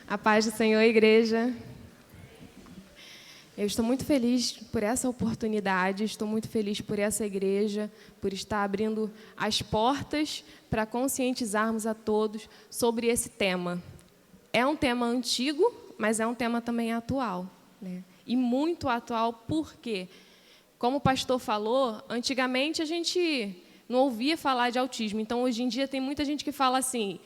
A paz do Senhor, igreja. Eu estou muito feliz por essa oportunidade, estou muito feliz por essa igreja, por estar abrindo as portas para conscientizarmos a todos sobre esse tema. É um tema antigo, mas é um tema também atual, né? E muito atual, porque, como o pastor falou, antigamente a gente não ouvia falar de autismo. Então, hoje em dia, tem muita gente que fala assim: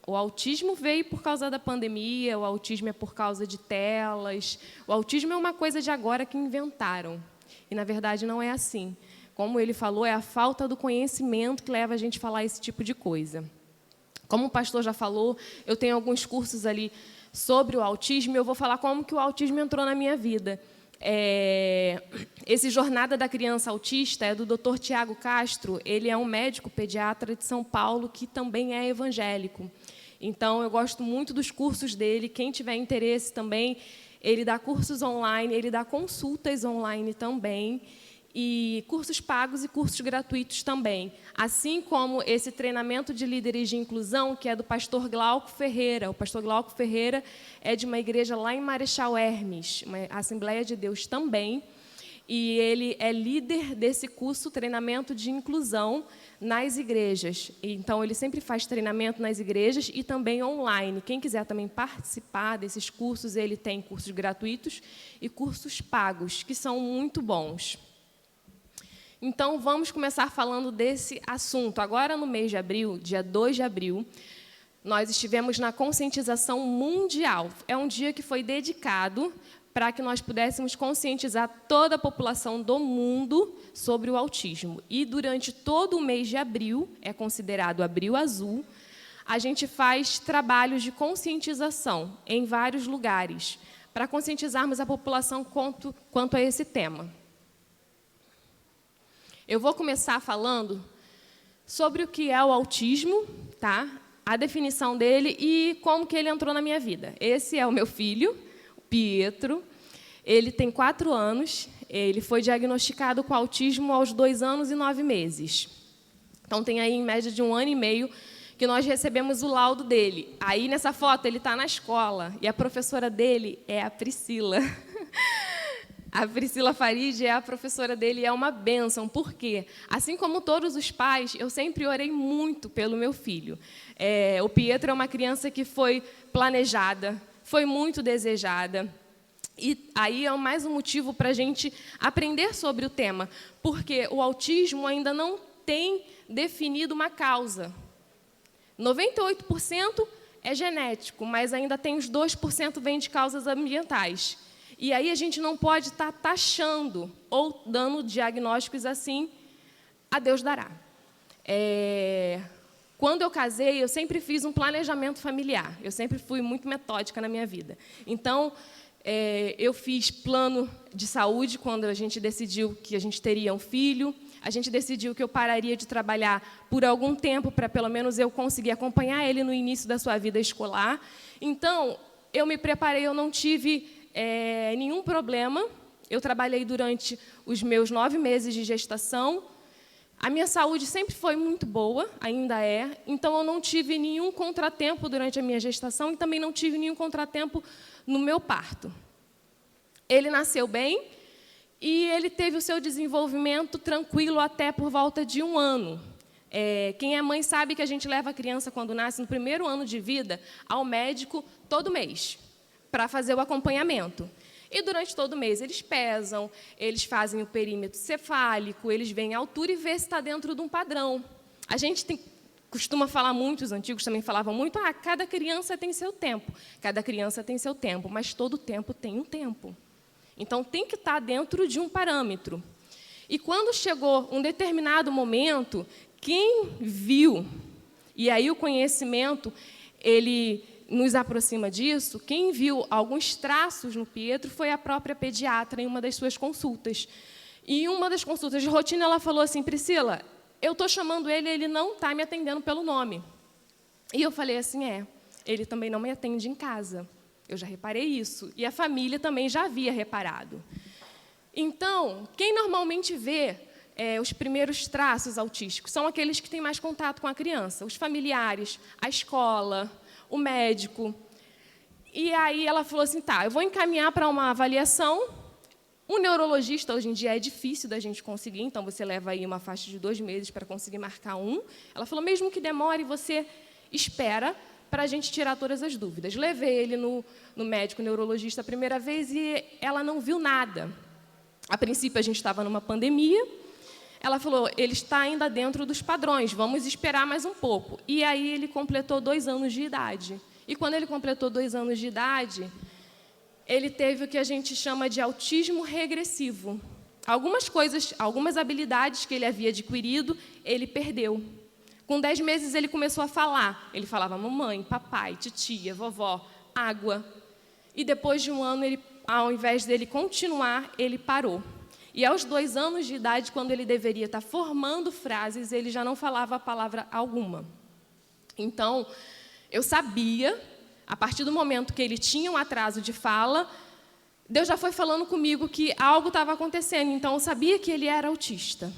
o autismo veio por causa da pandemia, o autismo é por causa de telas, o autismo é uma coisa de agora que inventaram. E, na verdade, não é assim. Como ele falou, é a falta do conhecimento que leva a gente a falar esse tipo de coisa. Como o pastor já falou, eu tenho alguns cursos ali sobre o autismo, e eu vou falar como que o autismo entrou na minha vida. Esse Jornada da Criança Autista é do Dr. Tiago Castro. Ele é um médico pediatra de São Paulo que também é evangélico. Então, eu gosto muito dos cursos dele. Quem tiver interesse também, ele dá cursos online, ele dá consultas online também, e cursos pagos e cursos gratuitos também. Assim como esse treinamento de líderes de inclusão, que é do pastor Glauco Ferreira. O pastor Glauco Ferreira é de uma igreja lá em Marechal Hermes, uma Assembleia de Deus também, e ele é líder desse curso, treinamento de inclusão, nas igrejas. Então, ele sempre faz treinamento nas igrejas e também online. Quem quiser também participar desses cursos, ele tem cursos gratuitos e cursos pagos, que são muito bons. Então, vamos começar falando desse assunto. Agora, no mês de abril, dia 2 de abril, nós estivemos na conscientização mundial. É um dia que foi dedicado para que nós pudéssemos conscientizar toda a população do mundo sobre o autismo. E, durante todo o mês de abril, é considerado Abril Azul, a gente faz trabalhos de conscientização em vários lugares, para conscientizarmos a população quanto a esse tema. Eu vou começar falando sobre o que é o autismo, tá? A definição dele e como que ele entrou na minha vida. Esse é o meu filho, Pietro. Ele tem 4 anos, ele foi diagnosticado com autismo aos 2 anos e 9 meses. Então, tem aí, em média, de 1 ano e meio, que nós recebemos o laudo dele. Aí, nessa foto, ele está na escola, e a professora dele é a Priscila. A Priscila Farid é a professora dele, e é uma bênção. Por quê? Assim como todos os pais, eu sempre orei muito pelo meu filho. O Pietro é uma criança que foi planejada, foi muito desejada. E aí é mais um motivo para a gente aprender sobre o tema, porque o autismo ainda não tem definido uma causa. 98% é genético, mas ainda tem os 2% vem de causas ambientais. E aí a gente não pode estar taxando ou dando diagnósticos assim, a Deus dará. Quando eu casei, eu sempre fiz um planejamento familiar. Eu sempre fui muito metódica na minha vida. Então, eu fiz plano de saúde quando a gente decidiu que a gente teria um filho. A gente decidiu que eu pararia de trabalhar por algum tempo para, pelo menos, eu conseguir acompanhar ele no início da sua vida escolar. Então, eu me preparei, eu não tive nenhum problema. Eu trabalhei durante os meus 9 meses de gestação. A minha saúde sempre foi muito boa, ainda é. Então, eu não tive nenhum contratempo durante a minha gestação e também não tive nenhum contratempo no meu parto. Ele nasceu bem e ele teve o seu desenvolvimento tranquilo até por volta de 1 ano. Quem é mãe sabe que a gente leva a criança, quando nasce, no primeiro ano de vida, ao médico todo mês, para fazer o acompanhamento. E, durante todo mês, eles pesam, eles fazem o perímetro cefálico, eles veem a altura e vê se está dentro de um padrão. A gente costuma falar muito, os antigos também falavam muito, cada criança tem seu tempo. Cada criança tem seu tempo, mas todo tempo tem um tempo. Então, tem que estar dentro de um parâmetro. E, quando chegou um determinado momento, quem viu, e aí o conhecimento, ele nos aproxima disso, quem viu alguns traços no Pietro foi a própria pediatra em uma das suas consultas. E, em uma das consultas de rotina, ela falou assim: Priscila, eu estou chamando ele, ele não está me atendendo pelo nome. E eu falei assim: ele também não me atende em casa. Eu já reparei isso. E a família também já havia reparado. Então, quem normalmente vê os primeiros traços autísticos são aqueles que têm mais contato com a criança, os familiares, a escola, o médico. E aí ela falou assim, tá, eu vou encaminhar para uma avaliação. Um neurologista, hoje em dia, é difícil da gente conseguir, então você leva aí uma faixa de 2 meses para conseguir marcar um. Ela falou, mesmo que demore, você espera para a gente tirar todas as dúvidas. Levei ele no médico neurologista a primeira vez e ela não viu nada. A princípio, a gente estava numa pandemia. Ela falou, ele está ainda dentro dos padrões, vamos esperar mais um pouco. E aí ele completou 2 anos de idade. E quando ele completou 2 anos de idade, ele teve o que a gente chama de autismo regressivo. Algumas habilidades que ele havia adquirido, ele perdeu. Com 10 meses, ele começou a falar. Ele falava mamãe, papai, titia, vovó, água. E depois de 1 ano, ao invés dele continuar, ele parou. E aos 2 anos de idade, quando ele deveria estar formando frases, ele já não falava palavra alguma. Então, eu sabia, a partir do momento que ele tinha um atraso de fala, Deus já foi falando comigo que algo estava acontecendo, então eu sabia que ele era autista.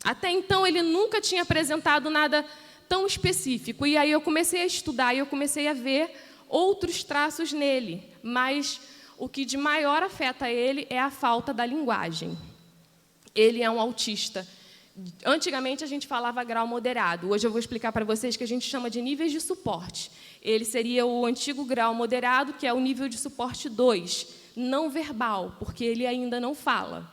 Até então, ele nunca tinha apresentado nada tão específico. E aí eu comecei a estudar e eu comecei a ver outros traços nele. Mas o que de maior afeta ele é a falta da linguagem. Ele é um autista. Antigamente, a gente falava grau moderado. Hoje eu vou explicar para vocês que a gente chama de níveis de suporte. Ele seria o antigo grau moderado, que é o nível de suporte 2, não verbal, porque ele ainda não fala.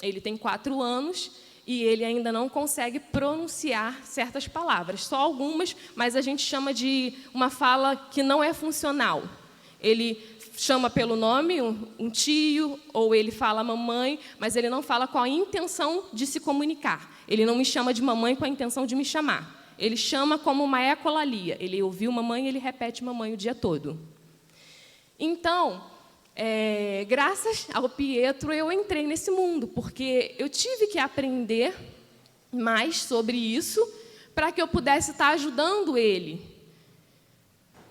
Ele tem 4 anos e ele ainda não consegue pronunciar certas palavras, só algumas, mas a gente chama de uma fala que não é funcional. Ele chama pelo nome um tio, ou ele fala mamãe, mas ele não fala com a intenção de se comunicar. Ele não me chama de mamãe com a intenção de me chamar. Ele chama como uma ecolalia. Ele ouviu mamãe e ele repete mamãe o dia todo. Então, graças ao Pietro, eu entrei nesse mundo, porque eu tive que aprender mais sobre isso para que eu pudesse estar ajudando ele.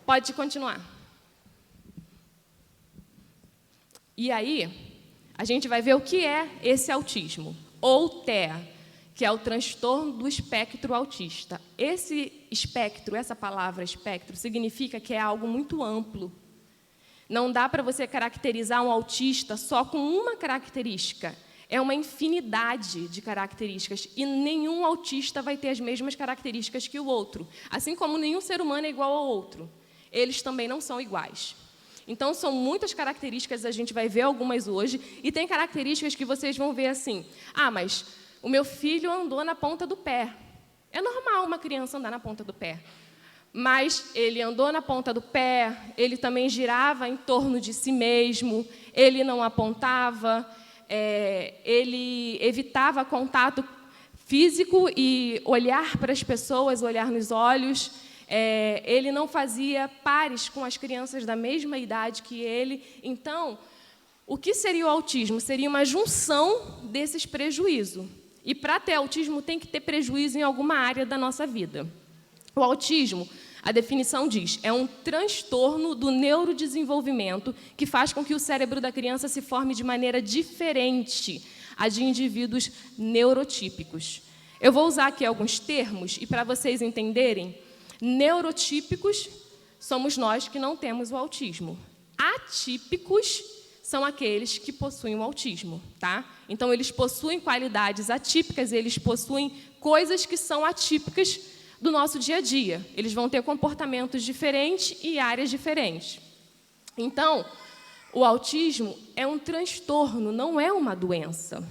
Pode continuar. E aí, a gente vai ver o que é esse autismo, ou TEA, que é o transtorno do espectro autista. Esse espectro, essa palavra espectro, significa que é algo muito amplo. Não dá para você caracterizar um autista só com uma característica. É uma infinidade de características, e nenhum autista vai ter as mesmas características que o outro. Assim como nenhum ser humano é igual ao outro. Eles também não são iguais. Então, são muitas características, a gente vai ver algumas hoje, e tem características que vocês vão ver assim, mas o meu filho andou na ponta do pé. É normal uma criança andar na ponta do pé. Mas ele andou na ponta do pé, ele também girava em torno de si mesmo, ele não apontava, ele evitava contato físico e olhar para as pessoas, olhar nos olhos. Ele não fazia pares com as crianças da mesma idade que ele. Então, o que seria o autismo? Seria uma junção desses prejuízos. E, para ter autismo, tem que ter prejuízo em alguma área da nossa vida. O autismo, a definição diz, é um transtorno do neurodesenvolvimento que faz com que o cérebro da criança se forme de maneira diferente a de indivíduos neurotípicos. Eu vou usar aqui alguns termos, e para vocês entenderem, neurotípicos somos nós que não temos o autismo. Atípicos são aqueles que possuem o autismo, tá? Então, eles possuem qualidades atípicas, eles possuem coisas que são atípicas do nosso dia a dia. Eles vão ter comportamentos diferentes e áreas diferentes. Então, o autismo é um transtorno, não é uma doença.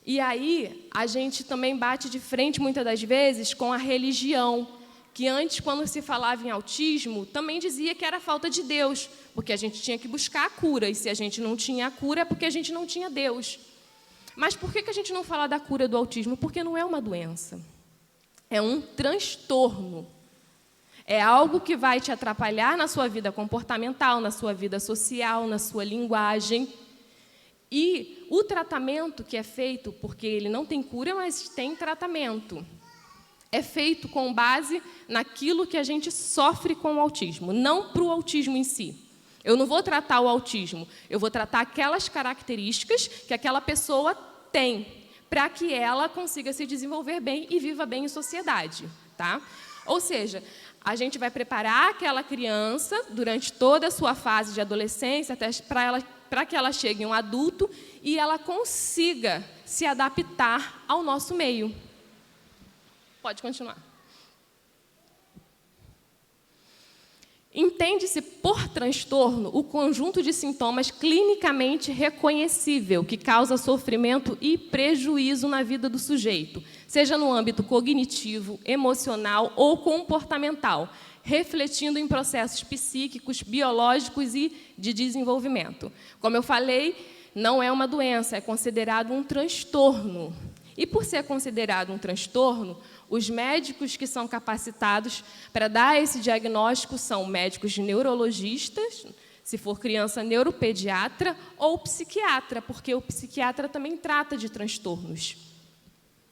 E aí, a gente também bate de frente, muitas das vezes, com a religião, que antes, quando se falava em autismo, também dizia que era falta de Deus, porque a gente tinha que buscar a cura, e se a gente não tinha a cura, é porque a gente não tinha Deus. Mas por que a gente não fala da cura do autismo? Porque não é uma doença. É um transtorno. É algo que vai te atrapalhar na sua vida comportamental, na sua vida social, na sua linguagem. E o tratamento que é feito, porque ele não tem cura, mas tem tratamento, é feito com base naquilo que a gente sofre com o autismo, não para o autismo em si. Eu não vou tratar o autismo, eu vou tratar aquelas características que aquela pessoa tem, para que ela consiga se desenvolver bem e viva bem em sociedade, tá? Ou seja, A gente vai preparar aquela criança durante toda a sua fase de adolescência, até para que ela chegue um adulto e ela consiga se adaptar ao nosso meio. Pode continuar. Entende-se por transtorno o conjunto de sintomas clinicamente reconhecível que causa sofrimento e prejuízo na vida do sujeito, seja no âmbito cognitivo, emocional ou comportamental, refletindo em processos psíquicos, biológicos e de desenvolvimento. Como eu falei, não é uma doença, é considerado um transtorno. E por ser considerado um transtorno, os médicos que são capacitados para dar esse diagnóstico são médicos neurologistas, se for criança, neuropediatra ou psiquiatra, porque o psiquiatra também trata de transtornos.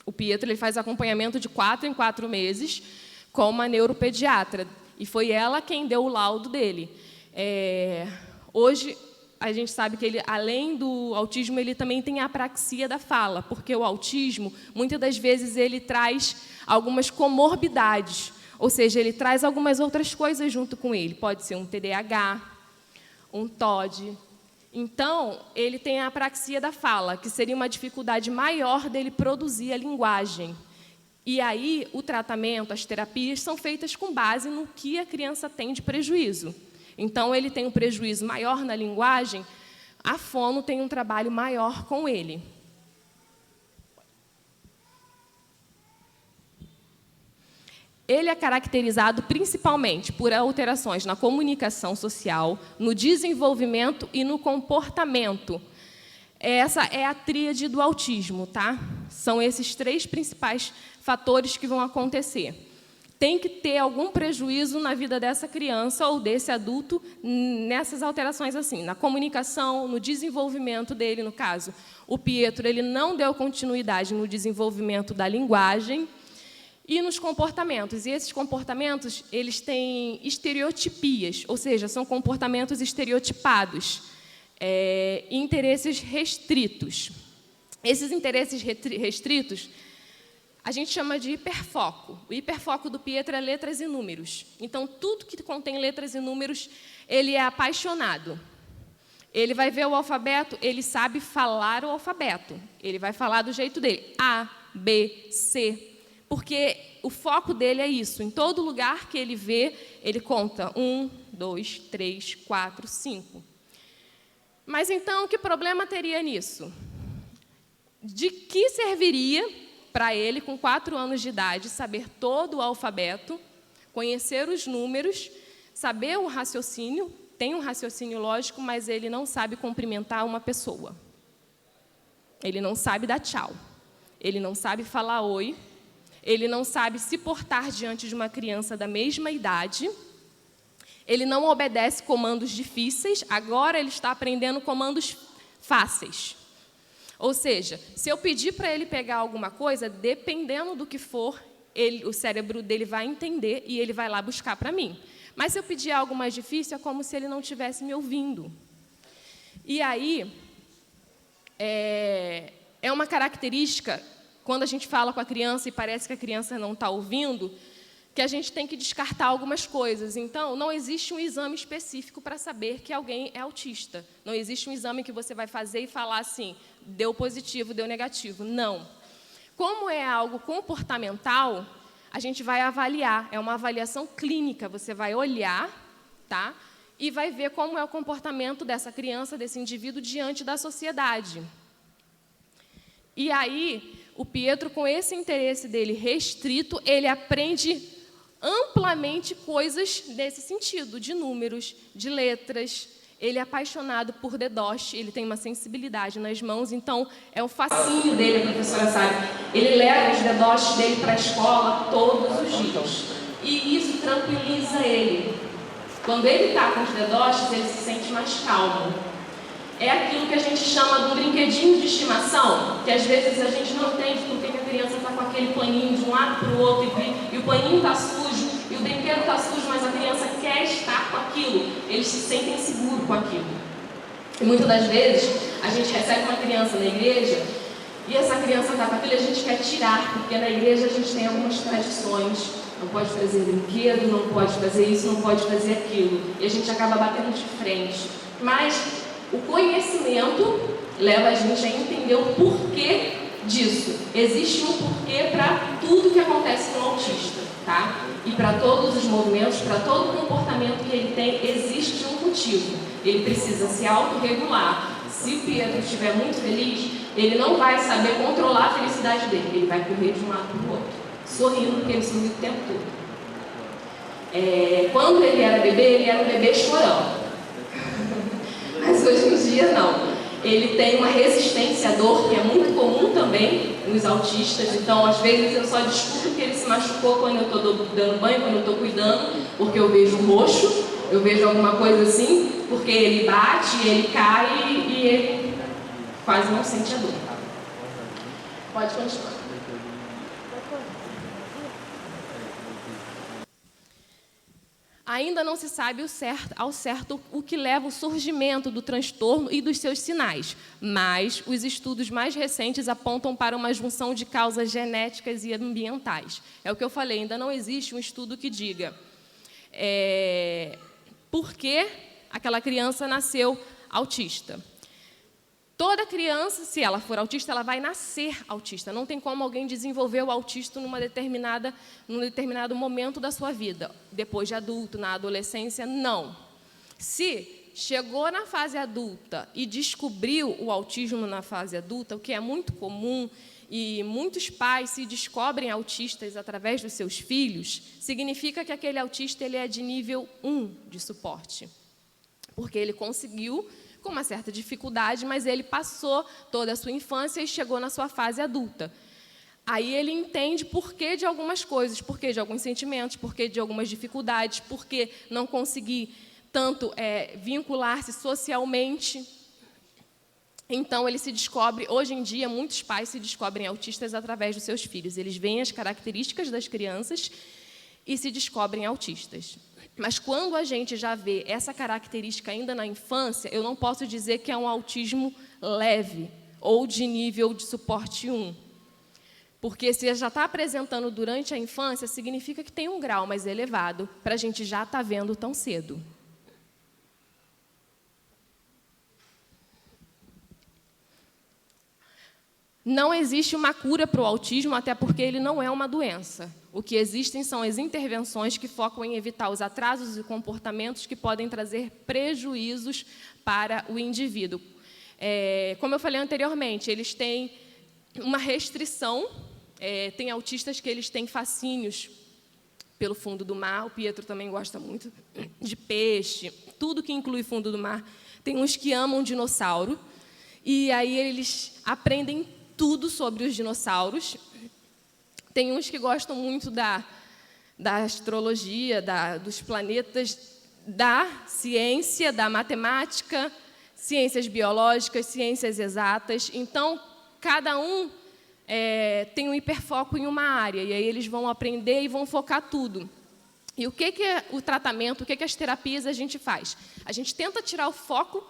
O Pietro ele faz acompanhamento de 4 em 4 meses com uma neuropediatra, e foi ela quem deu o laudo dele. Hoje, a gente sabe que ele, além do autismo, ele também tem a apraxia da fala, porque o autismo, muitas das vezes, ele traz algumas comorbidades, ou seja, ele traz algumas outras coisas junto com ele. Pode ser um TDAH, um TOD. Então, ele tem a apraxia da fala, que seria uma dificuldade maior dele produzir a linguagem. E aí, o tratamento, as terapias, são feitas com base no que a criança tem de prejuízo. Então, ele tem um prejuízo maior na linguagem, a fono tem um trabalho maior com ele. Ele é caracterizado principalmente por alterações na comunicação social, no desenvolvimento e no comportamento. Essa é a tríade do autismo, tá? São esses 3 principais fatores que vão acontecer. Tem que ter algum prejuízo na vida dessa criança ou desse adulto nessas alterações assim, na comunicação, no desenvolvimento dele, no caso. O Pietro ele não deu continuidade no desenvolvimento da linguagem e nos comportamentos. E esses comportamentos, eles têm estereotipias, ou seja, são comportamentos estereotipados, interesses restritos. Esses interesses restritos a gente chama de hiperfoco. O hiperfoco do Pietro é letras e números. Então, tudo que contém letras e números, ele é apaixonado. Ele vai ver o alfabeto, ele sabe falar o alfabeto. Ele vai falar do jeito dele. A, B, C. Porque o foco dele é isso. Em todo lugar que ele vê, ele conta 1, 2, 3, 4, 5. Mas, então, que problema teria nisso? De que serviria para ele, com 4 anos de idade, saber todo o alfabeto, conhecer os números, saber o raciocínio, tem um raciocínio lógico, mas ele não sabe cumprimentar uma pessoa. Ele não sabe dar tchau. Ele não sabe falar oi. Ele não sabe se portar diante de uma criança da mesma idade. Ele não obedece comandos difíceis, agora ele está aprendendo comandos fáceis. Ou seja, se eu pedir para ele pegar alguma coisa, dependendo do que for, o cérebro dele vai entender e ele vai lá buscar para mim. Mas se eu pedir algo mais difícil, é como se ele não estivesse me ouvindo. E aí, é uma característica, quando a gente fala com a criança e parece que a criança não está ouvindo, que a gente tem que descartar algumas coisas. Então, não existe um exame específico para saber que alguém é autista. Não existe um exame que você vai fazer e falar assim, deu positivo, deu negativo. Não. Como é algo comportamental, a gente vai avaliar. É uma avaliação clínica. Você vai olhar, tá? E vai ver como é o comportamento dessa criança, desse indivíduo, diante da sociedade. E aí, o Pietro, com esse interesse dele restrito, ele aprende amplamente coisas nesse sentido, de números, de letras. Ele é apaixonado por dedoche, ele tem uma sensibilidade nas mãos, então é o fascínio dele, a professora sabe. Ele leva os dedoches dele para a escola todos os dias. E isso tranquiliza ele. Quando ele está com os dedoches, ele se sente mais calmo. É aquilo que a gente chama do brinquedinho de estimação, que às vezes a gente não entende porque a criança está com aquele paninho de um lado para o outro e o paninho está sujo, e o brinquedo está sujo, mas a criança quer estar com aquilo, eles se sentem seguros com aquilo. E muitas das vezes a gente recebe uma criança na igreja e essa criança está com aquilo e a gente quer tirar, porque na igreja a gente tem algumas tradições, não pode trazer brinquedo, não pode fazer isso, não pode fazer aquilo. E a gente acaba batendo de frente. Mas o conhecimento leva a gente a entender o porquê disso. Existe um porquê para tudo que acontece com o autista, tá? E para todos os movimentos, para todo o comportamento que ele tem, existe um motivo. Ele precisa se autorregular. Se o Pietro estiver muito feliz, ele não vai saber controlar a felicidade dele. Ele vai correr de um lado para o outro, sorrindo, porque ele sorri o tempo todo. Quando ele era um bebê chorão. Mas hoje em dia não. Ele tem uma resistência à dor, que é muito comum também nos autistas. Então, às vezes, eu só descubro que ele se machucou quando eu estou dando banho, quando eu estou cuidando, porque eu vejo roxo, eu vejo alguma coisa assim, porque ele bate, ele cai e ele quase não sente a dor. Pode continuar. Ainda não se sabe ao certo o que leva ao surgimento do transtorno e dos seus sinais, mas os estudos mais recentes apontam para uma junção de causas genéticas e ambientais. É o que eu falei, ainda não existe um estudo que diga por que aquela criança nasceu autista. Toda criança, se ela for autista, ela vai nascer autista. Não tem como alguém desenvolver o autismo num determinado momento da sua vida. Depois de adulto, na adolescência, não. Se chegou na fase adulta e descobriu o autismo na fase adulta, o que é muito comum, e muitos pais se descobrem autistas através dos seus filhos, significa que aquele autista ele é de nível 1 de suporte. Porque ele conseguiu, com uma certa dificuldade, mas ele passou toda a sua infância e chegou na sua fase adulta. Aí ele entende porquê de algumas coisas, porquê de alguns sentimentos, porquê de algumas dificuldades, porquê não conseguir tanto vincular-se socialmente. Então, ele se descobre, hoje em dia, muitos pais se descobrem autistas através dos seus filhos. Eles veem as características das crianças e se descobrem autistas. Mas quando a gente já vê essa característica ainda na infância, eu não posso dizer que é um autismo leve ou de nível de suporte 1. Porque se já está apresentando durante a infância, significa que tem um grau mais elevado, para a gente já estar vendo tão cedo. Não existe uma cura para o autismo, até porque ele não é uma doença. O que existem são as intervenções que focam em evitar os atrasos e comportamentos que podem trazer prejuízos para o indivíduo. Como eu falei anteriormente, eles têm uma restrição, tem autistas que eles têm fascínios pelo fundo do mar, o Pietro também gosta muito de peixe, tudo que inclui fundo do mar. Tem uns que amam dinossauro, e aí eles aprendem tudo sobre os dinossauros. Tem uns que gostam muito da astrologia, dos planetas, da ciência, da matemática, ciências biológicas, ciências exatas. Então, cada um tem um hiperfoco em uma área, e aí eles vão aprender e vão focar tudo. E o que é o tratamento, o que as terapias a gente faz? A gente tenta tirar o foco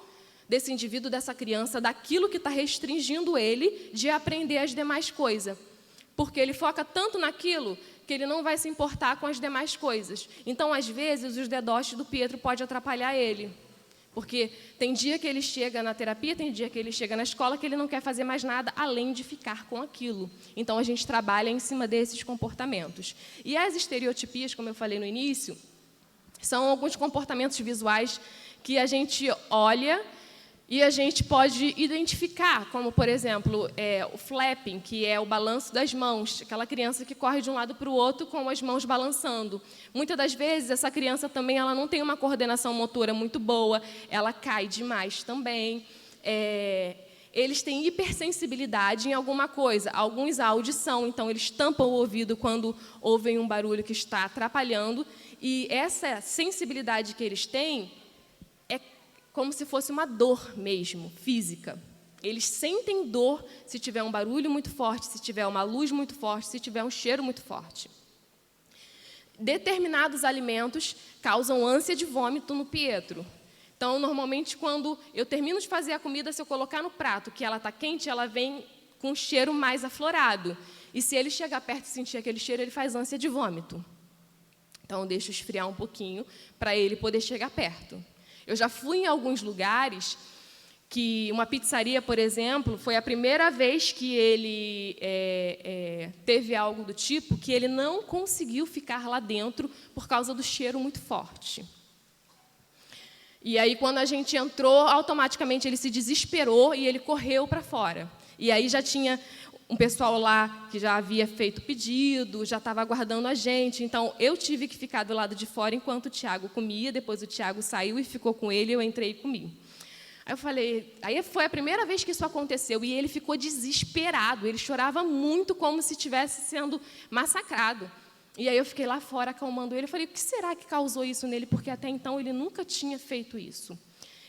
desse indivíduo, dessa criança, daquilo que está restringindo ele de aprender as demais coisas. Porque ele foca tanto naquilo que ele não vai se importar com as demais coisas. Então, às vezes, os DDoS do Pietro pode atrapalhar ele. Porque tem dia que ele chega na terapia, tem dia que ele chega na escola, que ele não quer fazer mais nada além de ficar com aquilo. Então, a gente trabalha em cima desses comportamentos. E as estereotipias, como eu falei no início, são alguns comportamentos visuais que a gente olha e a gente pode identificar, como, por exemplo, o flapping, que é o balanço das mãos, aquela criança que corre de um lado para o outro com as mãos balançando. Muitas das vezes, essa criança também ela não tem uma coordenação motora muito boa, ela cai demais também. Eles têm hipersensibilidade em alguma coisa, alguns a audição, então eles tampam o ouvido quando ouvem um barulho que está atrapalhando, e essa sensibilidade que eles têm é como se fosse uma dor mesmo, física. Eles sentem dor se tiver um barulho muito forte, se tiver uma luz muito forte, se tiver um cheiro muito forte. Determinados alimentos causam ânsia de vômito no Pietro. Então, normalmente, quando eu termino de fazer a comida, se eu colocar no prato que ela está quente, ela vem com um cheiro mais aflorado. E se ele chegar perto e sentir aquele cheiro, ele faz ânsia de vômito. Então, eu deixo esfriar um pouquinho para ele poder chegar perto. Eu já fui em alguns lugares que uma pizzaria, por exemplo, foi a primeira vez que ele teve algo do tipo que ele não conseguiu ficar lá dentro por causa do cheiro muito forte. E aí, quando a gente entrou, automaticamente ele se desesperou e ele correu para fora. E aí já tinha um pessoal lá que já havia feito pedido, já estava aguardando a gente. Então, eu tive que ficar do lado de fora enquanto o Tiago comia. Depois o Tiago saiu e ficou com ele, eu entrei e comi. Aí eu falei, aí foi a primeira vez que isso aconteceu, e ele ficou desesperado, ele chorava muito como se estivesse sendo massacrado. E aí eu fiquei lá fora acalmando ele, eu falei, o que será que causou isso nele? Porque até então ele nunca tinha feito isso.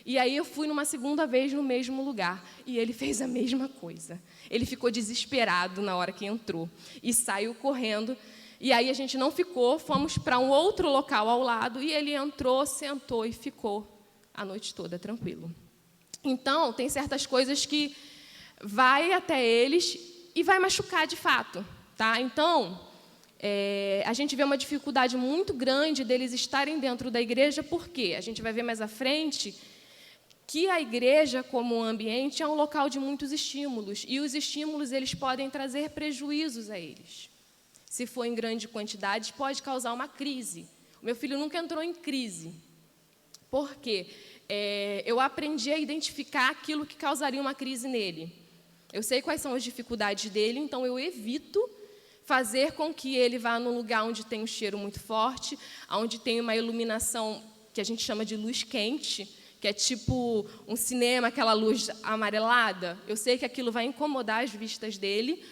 E aí eu fui numa segunda vez no mesmo lugar, e ele fez a mesma coisa. Ele ficou desesperado na hora que entrou, e saiu correndo, e aí a gente não ficou, fomos para um outro local ao lado, e ele entrou, sentou e ficou a noite toda tranquilo. Então, tem certas coisas que vai até eles e vai machucar de fato. Tá? Então, a gente vê uma dificuldade muito grande deles estarem dentro da igreja, porque a gente vai ver mais à frente que a igreja, como ambiente, é um local de muitos estímulos, e os estímulos eles podem trazer prejuízos a eles. Se for em grande quantidade, pode causar uma crise. O meu filho nunca entrou em crise. Por quê? Eu aprendi a identificar aquilo que causaria uma crise nele. Eu sei quais são as dificuldades dele, então eu evito fazer com que ele vá num lugar onde tem um cheiro muito forte, onde tem uma iluminação que a gente chama de luz quente, que é tipo um cinema, aquela luz amarelada. Eu sei que aquilo vai incomodar as vistas dele.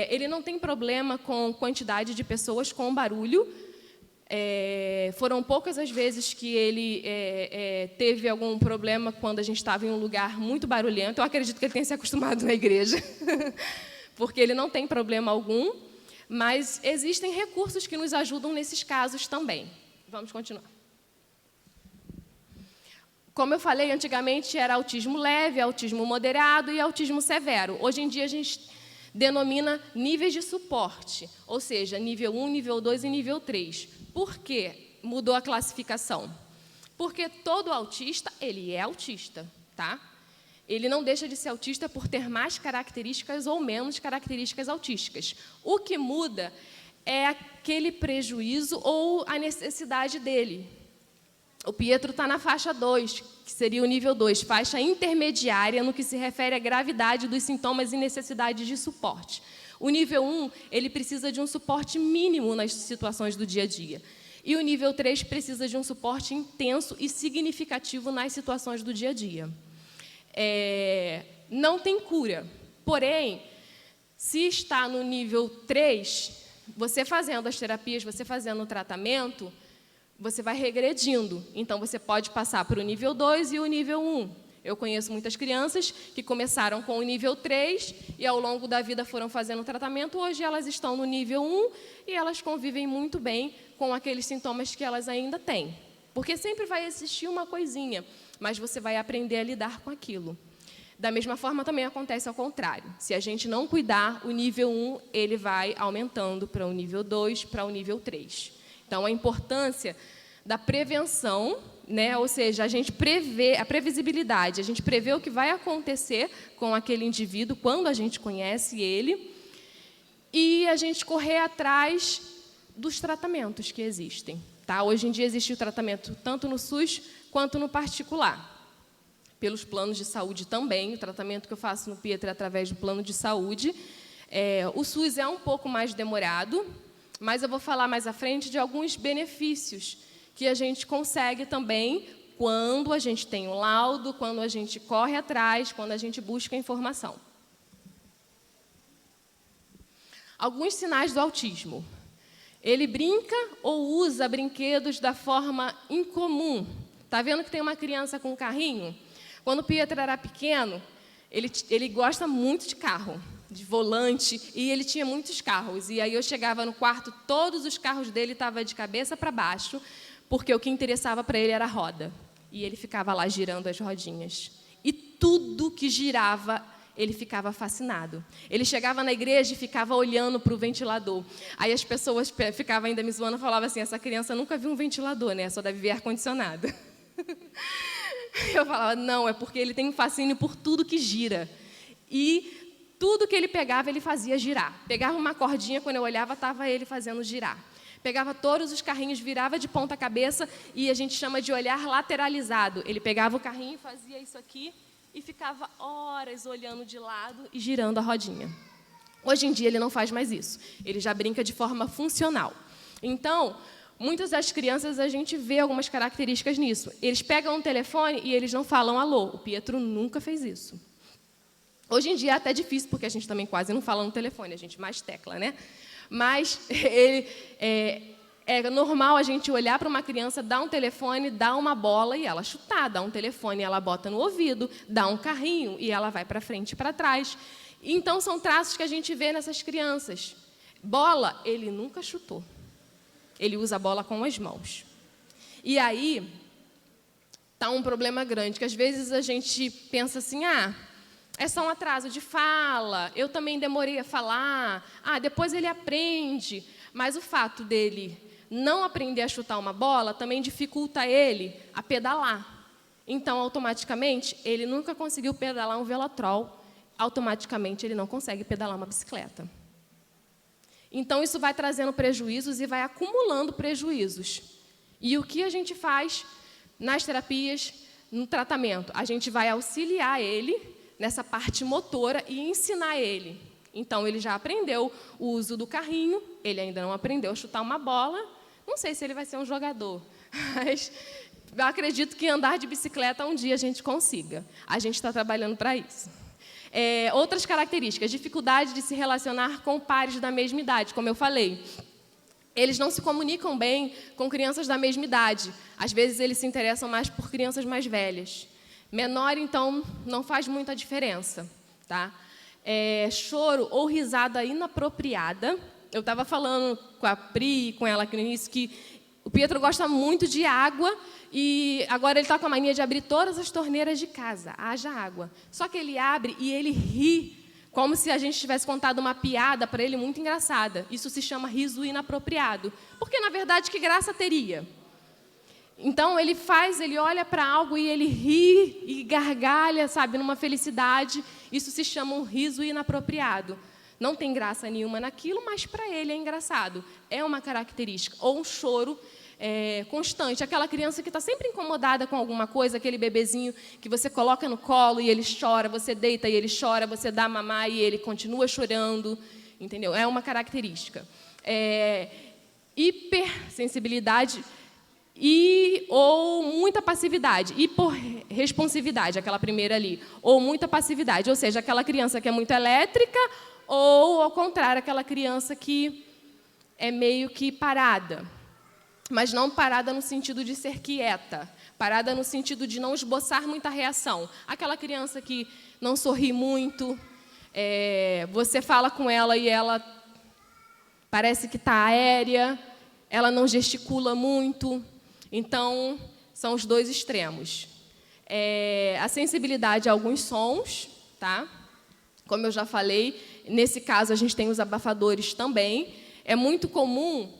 Ele não tem problema com quantidade de pessoas, com barulho. Foram poucas as vezes que ele teve algum problema quando a gente estava em um lugar muito barulhento. Eu acredito que ele tenha se acostumado na igreja, porque ele não tem problema algum, mas existem recursos que nos ajudam nesses casos também. Vamos continuar. Como eu falei, antigamente era autismo leve, autismo moderado e autismo severo. Hoje em dia a gente denomina níveis de suporte, ou seja, nível 1, nível 2 e nível 3. Por que mudou a classificação? Porque todo autista, ele é autista, tá? Ele não deixa de ser autista por ter mais características ou menos características autísticas. O que muda é aquele prejuízo ou a necessidade dele. O Pietro está na faixa 2, que seria o nível 2, faixa intermediária no que se refere à gravidade dos sintomas e necessidades de suporte. O nível 1, ele precisa de um suporte mínimo nas situações do dia a dia. E o nível 3 precisa de um suporte intenso e significativo nas situações do dia a dia. Não tem cura. Porém, se está no nível 3, você fazendo as terapias, você fazendo o tratamento, você vai regredindo. Então, você pode passar para o nível 2 e o nível 1. Eu conheço muitas crianças que começaram com o nível 3 e, ao longo da vida, foram fazendo tratamento. Hoje, elas estão no nível 1 e elas convivem muito bem com aqueles sintomas que elas ainda têm. Porque sempre vai existir uma coisinha, mas você vai aprender a lidar com aquilo. Da mesma forma, também acontece ao contrário. Se a gente não cuidar, o nível 1 ele vai aumentando para o nível 2, para o nível 3. Então, a importância da prevenção, né? Ou seja, a gente prevê a previsibilidade, a gente prevê o que vai acontecer com aquele indivíduo quando a gente conhece ele e a gente correr atrás dos tratamentos que existem. Tá? Hoje em dia existe o tratamento tanto no SUS quanto no particular. Pelos planos de saúde também, o tratamento que eu faço no Pietro é através do plano de saúde. O SUS é um pouco mais demorado, mas eu vou falar mais à frente de alguns benefícios que a gente consegue também quando a gente tem um laudo, quando a gente corre atrás, quando a gente busca informação. Alguns sinais do autismo. Ele brinca ou usa brinquedos da forma incomum. Está vendo que tem uma criança com um carrinho? Quando o Pietro era pequeno, ele gosta muito de carro, de volante, e ele tinha muitos carros. E aí eu chegava no quarto, todos os carros dele estavam de cabeça para baixo, porque o que interessava para ele era a roda. E ele ficava lá girando as rodinhas. E tudo que girava, ele ficava fascinado. Ele chegava na igreja e ficava olhando para o ventilador. Aí as pessoas ficavam ainda me zoando e falavam assim, essa criança nunca viu um ventilador, né? Só deve ver ar-condicionado. Eu falava, não, é porque ele tem um fascínio por tudo que gira. E tudo que ele pegava, ele fazia girar. Pegava uma cordinha, quando eu olhava, estava ele fazendo girar. Pegava todos os carrinhos, virava de ponta cabeça e a gente chama de olhar lateralizado. Ele pegava o carrinho, fazia isso aqui e ficava horas olhando de lado e girando a rodinha. Hoje em dia ele não faz mais isso. Ele já brinca de forma funcional. Então, muitas das crianças a gente vê algumas características nisso. Eles pegam um telefone e eles não falam alô. O Pietro nunca fez isso. Hoje em dia é até difícil, porque a gente também quase não fala no telefone, a gente mais tecla, né? Mas é normal a gente olhar para uma criança, dar um telefone, dar uma bola e ela chutar, dar um telefone e ela bota no ouvido, dá um carrinho e ela vai para frente e para trás. Então, são traços que a gente vê nessas crianças. Bola, ele nunca chutou. Ele usa a bola com as mãos. E aí, está um problema grande, que às vezes a gente pensa assim, é só um atraso de fala, eu também demorei a falar, depois ele aprende. Mas o fato dele não aprender a chutar uma bola também dificulta ele a pedalar. Então, automaticamente, ele nunca conseguiu pedalar um Velotrol, automaticamente ele não consegue pedalar uma bicicleta. Então, isso vai trazendo prejuízos e vai acumulando prejuízos. E o que a gente faz nas terapias, no tratamento? A gente vai auxiliar ele nessa parte motora e ensinar ele. Então, ele já aprendeu o uso do carrinho, ele ainda não aprendeu a chutar uma bola. Não sei se ele vai ser um jogador, mas eu acredito que andar de bicicleta um dia a gente consiga. A gente está trabalhando para isso. Outras características, dificuldade de se relacionar com pares da mesma idade, como eu falei. Eles não se comunicam bem com crianças da mesma idade. Às vezes, eles se interessam mais por crianças mais velhas. Menor, então, não faz muita diferença. Tá? Choro ou risada inapropriada. Eu estava falando com a Pri, com ela aqui no início, que o Pietro gosta muito de água e agora ele está com a mania de abrir todas as torneiras de casa. Haja água. Só que ele abre e ele ri, como se a gente tivesse contado uma piada para ele muito engraçada. Isso se chama riso inapropriado. Porque, na verdade, que graça teria? Então, ele olha para algo e ele ri e gargalha, sabe, numa felicidade. Isso se chama um riso inapropriado. Não tem graça nenhuma naquilo, mas para ele é engraçado. É uma característica. Ou um choro constante. Aquela criança que está sempre incomodada com alguma coisa, aquele bebezinho que você coloca no colo e ele chora, você deita e ele chora, você dá mamar e ele continua chorando. Entendeu? É uma característica. Hipersensibilidade ou muita passividade, hiporresponsividade, aquela primeira ali, ou muita passividade, ou seja, aquela criança que é muito elétrica, ou, ao contrário, aquela criança que é meio que parada, mas não parada no sentido de ser quieta, parada no sentido de não esboçar muita reação. Aquela criança que não sorri muito, você fala com ela e ela parece que está aérea, ela não gesticula muito. Então, são os dois extremos. A sensibilidade a alguns sons, tá? Como eu já falei, nesse caso a gente tem os abafadores também. É muito comum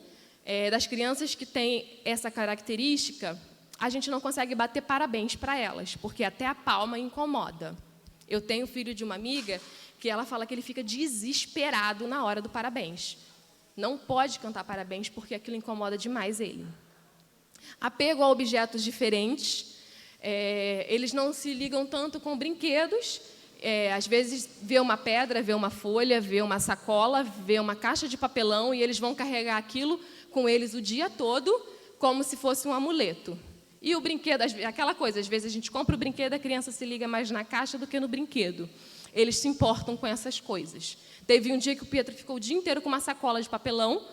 das crianças que têm essa característica, a gente não consegue bater parabéns para elas, porque até a palma incomoda. Eu tenho filho de uma amiga que ela fala que ele fica desesperado na hora do parabéns. Não pode cantar parabéns porque aquilo incomoda demais ele. Apego a objetos diferentes. Eles não se ligam tanto com brinquedos. Às vezes, vê uma pedra, vê uma folha, vê uma sacola, vê uma caixa de papelão e eles vão carregar aquilo com eles o dia todo, como se fosse um amuleto. E o brinquedo, aquela coisa, às vezes a gente compra o brinquedo, a criança se liga mais na caixa do que no brinquedo. Eles se importam com essas coisas. Teve um dia que o Pietro ficou o dia inteiro com uma sacola de papelão,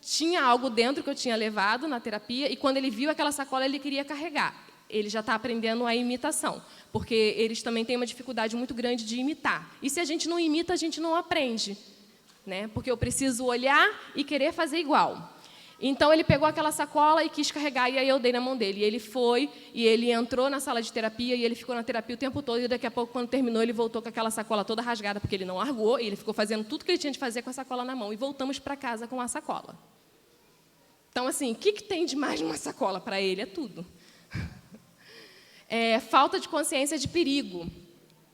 tinha algo dentro que eu tinha levado na terapia, e quando ele viu aquela sacola, ele queria carregar. Ele já está aprendendo a imitação, porque eles também têm uma dificuldade muito grande de imitar. E se a gente não imita, a gente não aprende, né? Porque eu preciso olhar e querer fazer igual. Então, ele pegou aquela sacola e quis carregar, e aí eu dei na mão dele. E ele foi, e ele entrou na sala de terapia, e ele ficou na terapia o tempo todo, e daqui a pouco, quando terminou, ele voltou com aquela sacola toda rasgada, porque ele não largou, e ele ficou fazendo tudo que ele tinha de fazer com a sacola na mão. E voltamos para casa com a sacola. Então, assim, o que tem de mais numa sacola para ele? É tudo. Falta de consciência de perigo.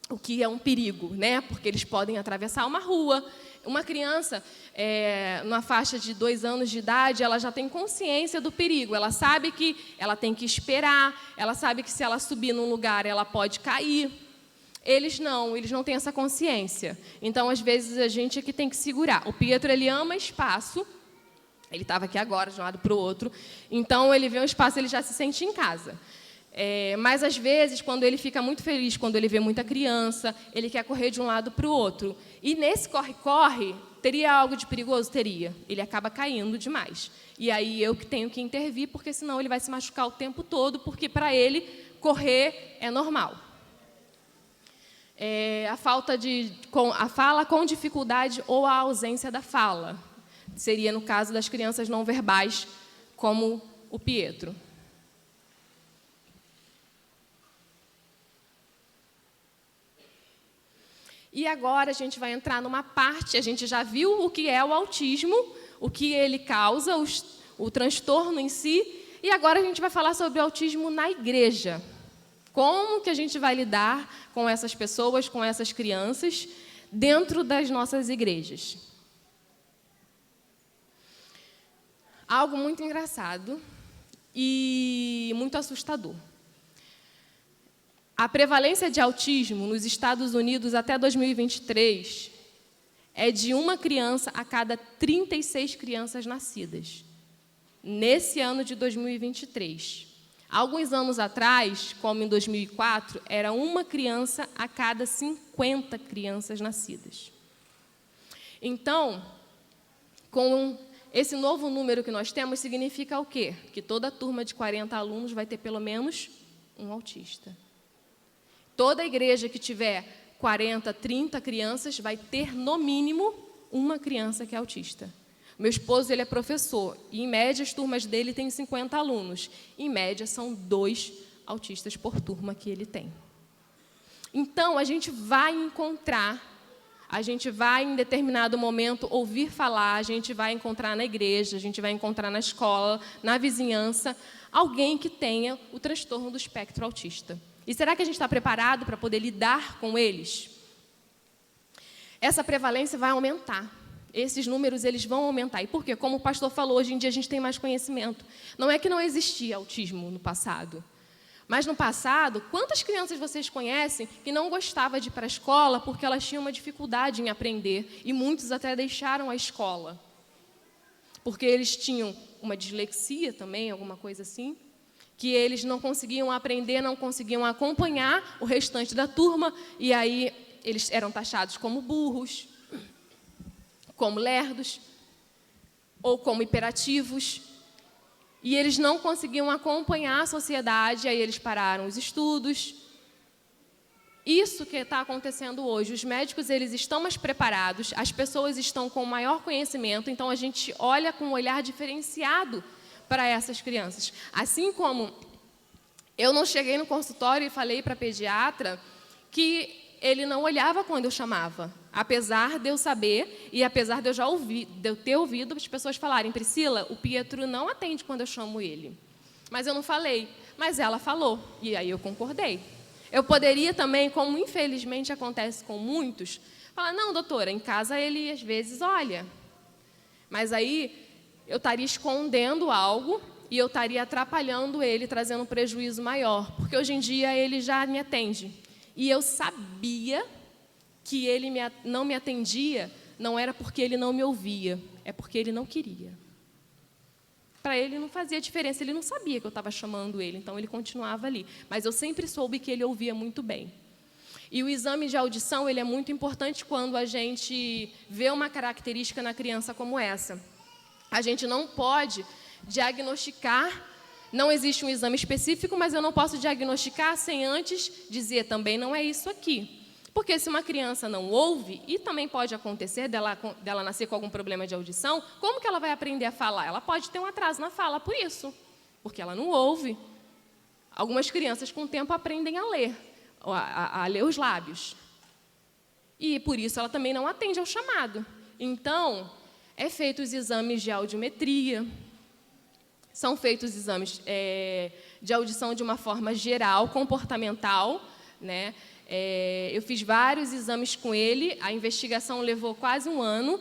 O que é um perigo, né? Porque eles podem atravessar uma rua. Uma criança, numa faixa de 2 anos de idade, ela já tem consciência do perigo. Ela sabe que ela tem que esperar, ela sabe que se ela subir num lugar, ela pode cair. Eles não têm essa consciência. Então, às vezes, a gente é que tem que segurar. O Pietro, ele ama espaço. Ele estava aqui agora, de um lado para o outro. Então, ele vê um espaço, ele já se sente em casa. Mas, às vezes, quando ele fica muito feliz, quando ele vê muita criança, ele quer correr de um lado para o outro. E nesse corre-corre, teria algo de perigoso? Teria. Ele acaba caindo demais. E aí eu que tenho que intervir, porque senão ele vai se machucar o tempo todo, porque para ele correr é normal. A fala com dificuldade ou a ausência da fala. Seria no caso das crianças não verbais, como o Pietro. E agora a gente vai entrar numa parte, a gente já viu o que é o autismo, o que ele causa, o transtorno em si, e agora a gente vai falar sobre o autismo na igreja. Como que a gente vai lidar com essas pessoas, com essas crianças, dentro das nossas igrejas? Algo muito engraçado e muito assustador. A prevalência de autismo nos Estados Unidos até 2023 é de 1 criança a cada 36 crianças nascidas. Nesse ano de 2023. Alguns anos atrás, como em 2004, era 1 criança a cada 50 crianças nascidas. Então, com esse novo número que nós temos, significa o quê? Que toda turma de 40 alunos vai ter pelo menos um autista. Toda igreja que tiver 40, 30 crianças vai ter, no mínimo, 1 criança que é autista. Meu esposo, ele é professor, e, em média, as turmas dele têm 50 alunos. Em média, são 2 autistas por turma que ele tem. Então, a gente vai encontrar, em determinado momento, ouvir falar, a gente vai encontrar na igreja, a gente vai encontrar na escola, na vizinhança, alguém que tenha o transtorno do espectro autista. E será que a gente está preparado para poder lidar com eles? Essa prevalência vai aumentar. Esses números, eles vão aumentar. E por quê? Como o pastor falou, hoje em dia a gente tem mais conhecimento. Não é que não existia autismo no passado. Mas no passado, quantas crianças vocês conhecem que não gostavam de ir para a escola porque elas tinham uma dificuldade em aprender? E muitos até deixaram a escola. Porque eles tinham uma dislexia também, alguma coisa assim. Que eles não conseguiam aprender, não conseguiam acompanhar o restante da turma, e aí eles eram taxados como burros, como lerdos, ou como hiperativos, e eles não conseguiam acompanhar a sociedade, aí eles pararam os estudos. Isso que está acontecendo hoje, os médicos, eles estão mais preparados, as pessoas estão com maior conhecimento, então a gente olha com um olhar diferenciado para essas crianças. Assim como eu não cheguei no consultório e falei para a pediatra que ele não olhava quando eu chamava, apesar de eu saber e apesar de eu ter ouvido as pessoas falarem: Priscila, o Pietro não atende quando eu chamo ele. Mas eu não falei, mas ela falou, e aí eu concordei. Eu poderia também, como infelizmente acontece com muitos, falar: não, doutora, em casa ele às vezes olha. Mas aí eu estaria escondendo algo e eu estaria atrapalhando ele, trazendo um prejuízo maior, porque hoje em dia ele já me atende. E eu sabia que ele não me atendia, não era porque ele não me ouvia, é porque ele não queria. Para ele não fazia diferença, ele não sabia que eu estava chamando ele, então ele continuava ali. Mas eu sempre soube que ele ouvia muito bem. E o exame de audição, ele é muito importante quando a gente vê uma característica na criança como essa. A gente não pode diagnosticar, não existe um exame específico, mas eu não posso diagnosticar sem antes dizer também não é isso aqui. Porque se uma criança não ouve, e também pode acontecer dela nascer com algum problema de audição, como que ela vai aprender a falar? Ela pode ter um atraso na fala por isso, porque ela não ouve. Algumas crianças, com o tempo, aprendem a ler, a ler os lábios. E, por isso, ela também não atende ao chamado. Então, é feito os exames de audiometria, são feitos exames de audição de uma forma geral, comportamental, né? Eu fiz vários exames com ele, a investigação levou quase um ano.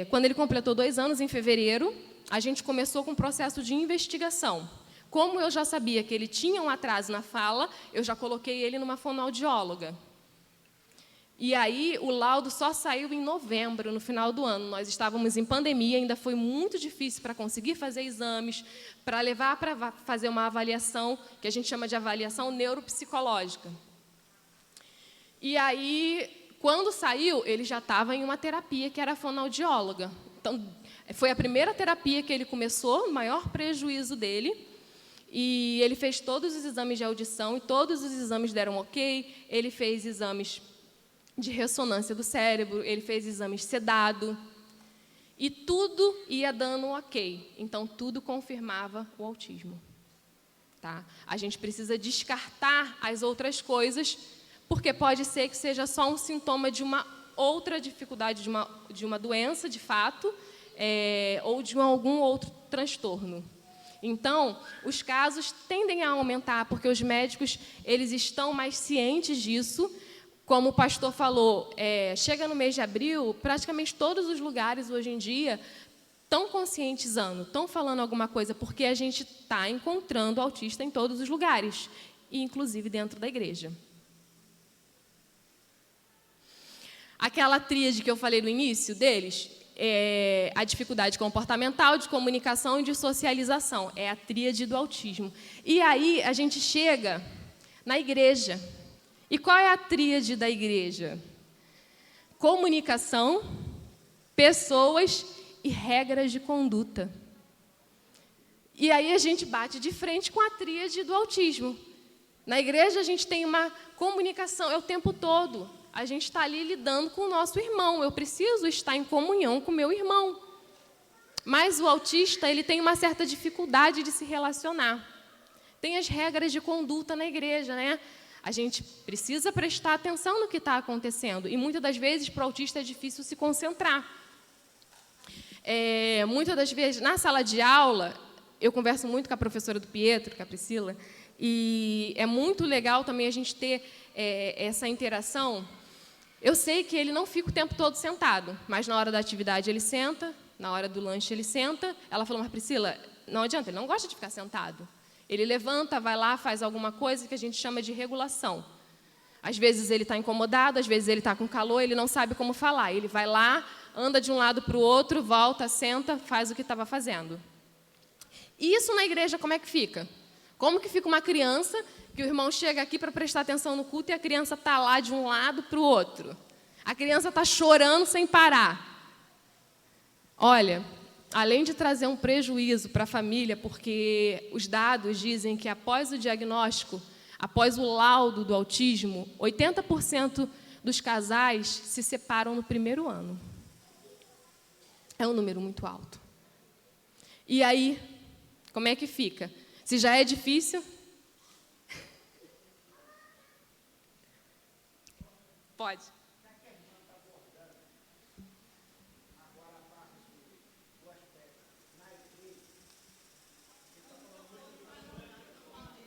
Quando ele completou 2 anos, em fevereiro, a gente começou com um processo de investigação. Como eu já sabia que ele tinha um atraso na fala, eu já coloquei ele numa fonoaudióloga. E aí, o laudo só saiu em novembro, no final do ano. Nós estávamos em pandemia, ainda foi muito difícil para conseguir fazer exames, para levar para fazer uma avaliação, que a gente chama de avaliação neuropsicológica. E aí, quando saiu, ele já estava em uma terapia, que era a fonoaudióloga. Então, foi a primeira terapia que ele começou, o maior prejuízo dele. E ele fez todos os exames de audição, e todos os exames deram ok. Ele fez exames de ressonância do cérebro, ele fez exames sedado, e tudo ia dando ok. Então, tudo confirmava o autismo. Tá? A gente precisa descartar as outras coisas, porque pode ser que seja só um sintoma de uma outra dificuldade, de uma doença, de fato, ou de algum outro transtorno. Então, os casos tendem a aumentar, porque os médicos eles estão mais cientes disso. Como o pastor falou, chega no mês de abril, praticamente todos os lugares, hoje em dia, estão conscientizando, estão falando alguma coisa, porque a gente está encontrando autista em todos os lugares, inclusive dentro da igreja. Aquela tríade que eu falei no início deles, a dificuldade comportamental, de comunicação e de socialização. É a tríade do autismo. E aí a gente chega na igreja. E qual é a tríade da igreja? Comunicação, pessoas e regras de conduta. E aí a gente bate de frente com a tríade do autismo. Na igreja a gente tem uma comunicação, o tempo todo. A gente está ali lidando com o nosso irmão. Eu preciso estar em comunhão com o meu irmão. Mas o autista ele tem uma certa dificuldade de se relacionar. Tem as regras de conduta na igreja, né? A gente precisa prestar atenção no que está acontecendo. E, muitas das vezes, para o autista é difícil se concentrar. Muitas das vezes, na sala de aula, eu converso muito com a professora do Pietro, com a Priscila, e é muito legal também a gente ter essa interação. Eu sei que ele não fica o tempo todo sentado, mas na hora da atividade ele senta, na hora do lanche ele senta. Ela falou, mas Priscila, não adianta, ele não gosta de ficar sentado. Ele levanta, vai lá, faz alguma coisa que a gente chama de regulação. Às vezes ele está incomodado, às vezes ele está com calor, ele não sabe como falar. Ele vai lá, anda de um lado para o outro, volta, senta, faz o que estava fazendo. E isso na igreja como é que fica? Como que fica uma criança que o irmão chega aqui para prestar atenção no culto e a criança está lá de um lado para o outro? A criança está chorando sem parar. Olha, além de trazer um prejuízo para a família, porque os dados dizem que após o diagnóstico, após o laudo do autismo, 80% dos casais se separam no primeiro ano. É um número muito alto. E aí, como é que fica? Se já é difícil... Pode.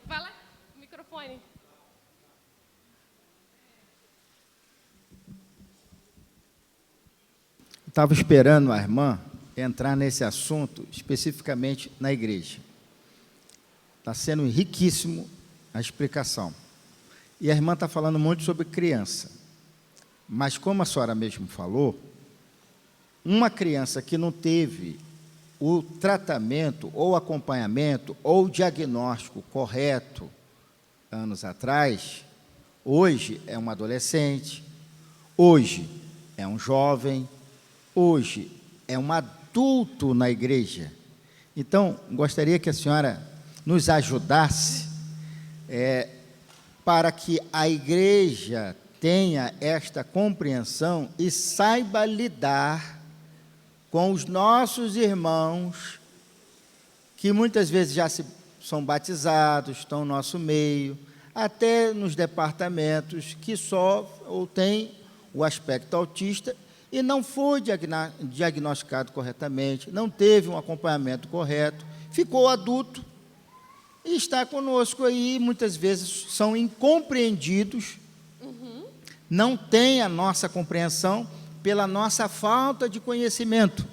Vai lá, o microfone. Estava esperando a irmã entrar nesse assunto, especificamente na igreja. Está sendo riquíssimo a explicação. E a irmã está falando muito sobre criança. Mas, como a senhora mesmo falou, uma criança que não teve o tratamento, ou acompanhamento, ou diagnóstico correto anos atrás, hoje é um adolescente, hoje é um jovem, hoje é um adulto na igreja. Então, gostaria que a senhora nos ajudasse para que a igreja tenha esta compreensão e saiba lidar com os nossos irmãos que muitas vezes já são batizados, estão no nosso meio, até nos departamentos que só ou tem o aspecto autista e não foi diagnosticado corretamente, não teve um acompanhamento correto, ficou adulto e está conosco aí, muitas vezes são incompreendidos, não tem a nossa compreensão pela nossa falta de conhecimento.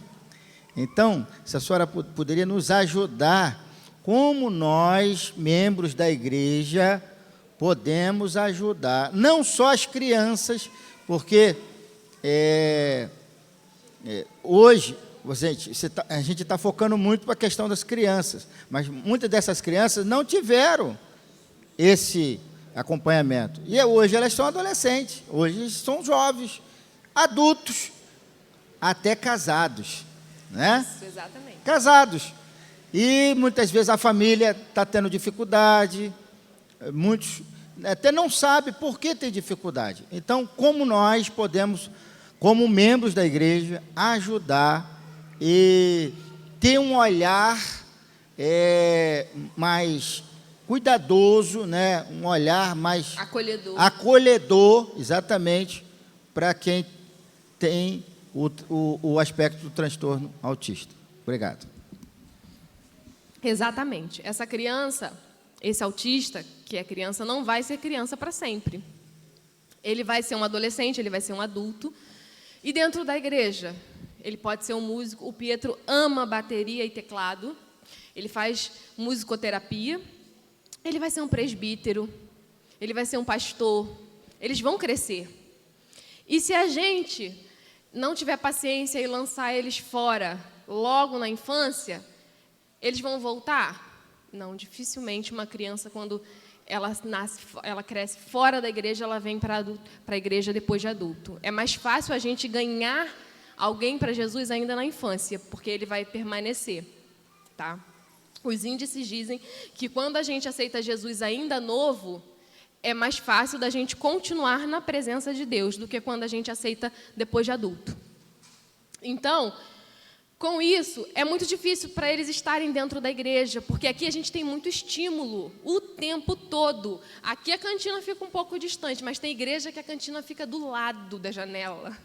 Então, se a senhora poderia nos ajudar, como nós, membros da igreja, podemos ajudar, não só as crianças, porque hoje, a gente está focando muito para a questão das crianças, mas muitas dessas crianças não tiveram esse acompanhamento. E hoje elas são adolescentes, hoje são jovens, adultos, até casados, né? Isso, exatamente. Casados. E muitas vezes a família está tendo dificuldade, muitos até não sabem por que tem dificuldade. Então, como nós podemos, como membros da igreja, ajudar e ter um olhar mais cuidadoso, né? Um olhar mais acolhedor, exatamente, para quem tem o aspecto do transtorno autista. Obrigado. Exatamente. Essa criança, esse autista, que é criança, não vai ser criança para sempre. Ele vai ser um adolescente, ele vai ser um adulto. E dentro da igreja, ele pode ser um músico. O Pietro ama bateria e teclado. Ele faz musicoterapia. Ele vai ser um presbítero. Ele vai ser um pastor. Eles vão crescer. E se a gente não tiver paciência e lançar eles fora logo na infância, eles vão voltar? Não, dificilmente uma criança, quando ela cresce fora da igreja, ela vem para a igreja depois de adulto. É mais fácil a gente ganhar alguém para Jesus ainda na infância, porque ele vai permanecer, tá? Os índices dizem que quando a gente aceita Jesus ainda novo, é mais fácil da gente continuar na presença de Deus do que quando a gente aceita depois de adulto. Então, com isso, é muito difícil para eles estarem dentro da igreja, porque aqui a gente tem muito estímulo o tempo todo. Aqui a cantina fica um pouco distante, mas tem igreja que a cantina fica do lado da janela.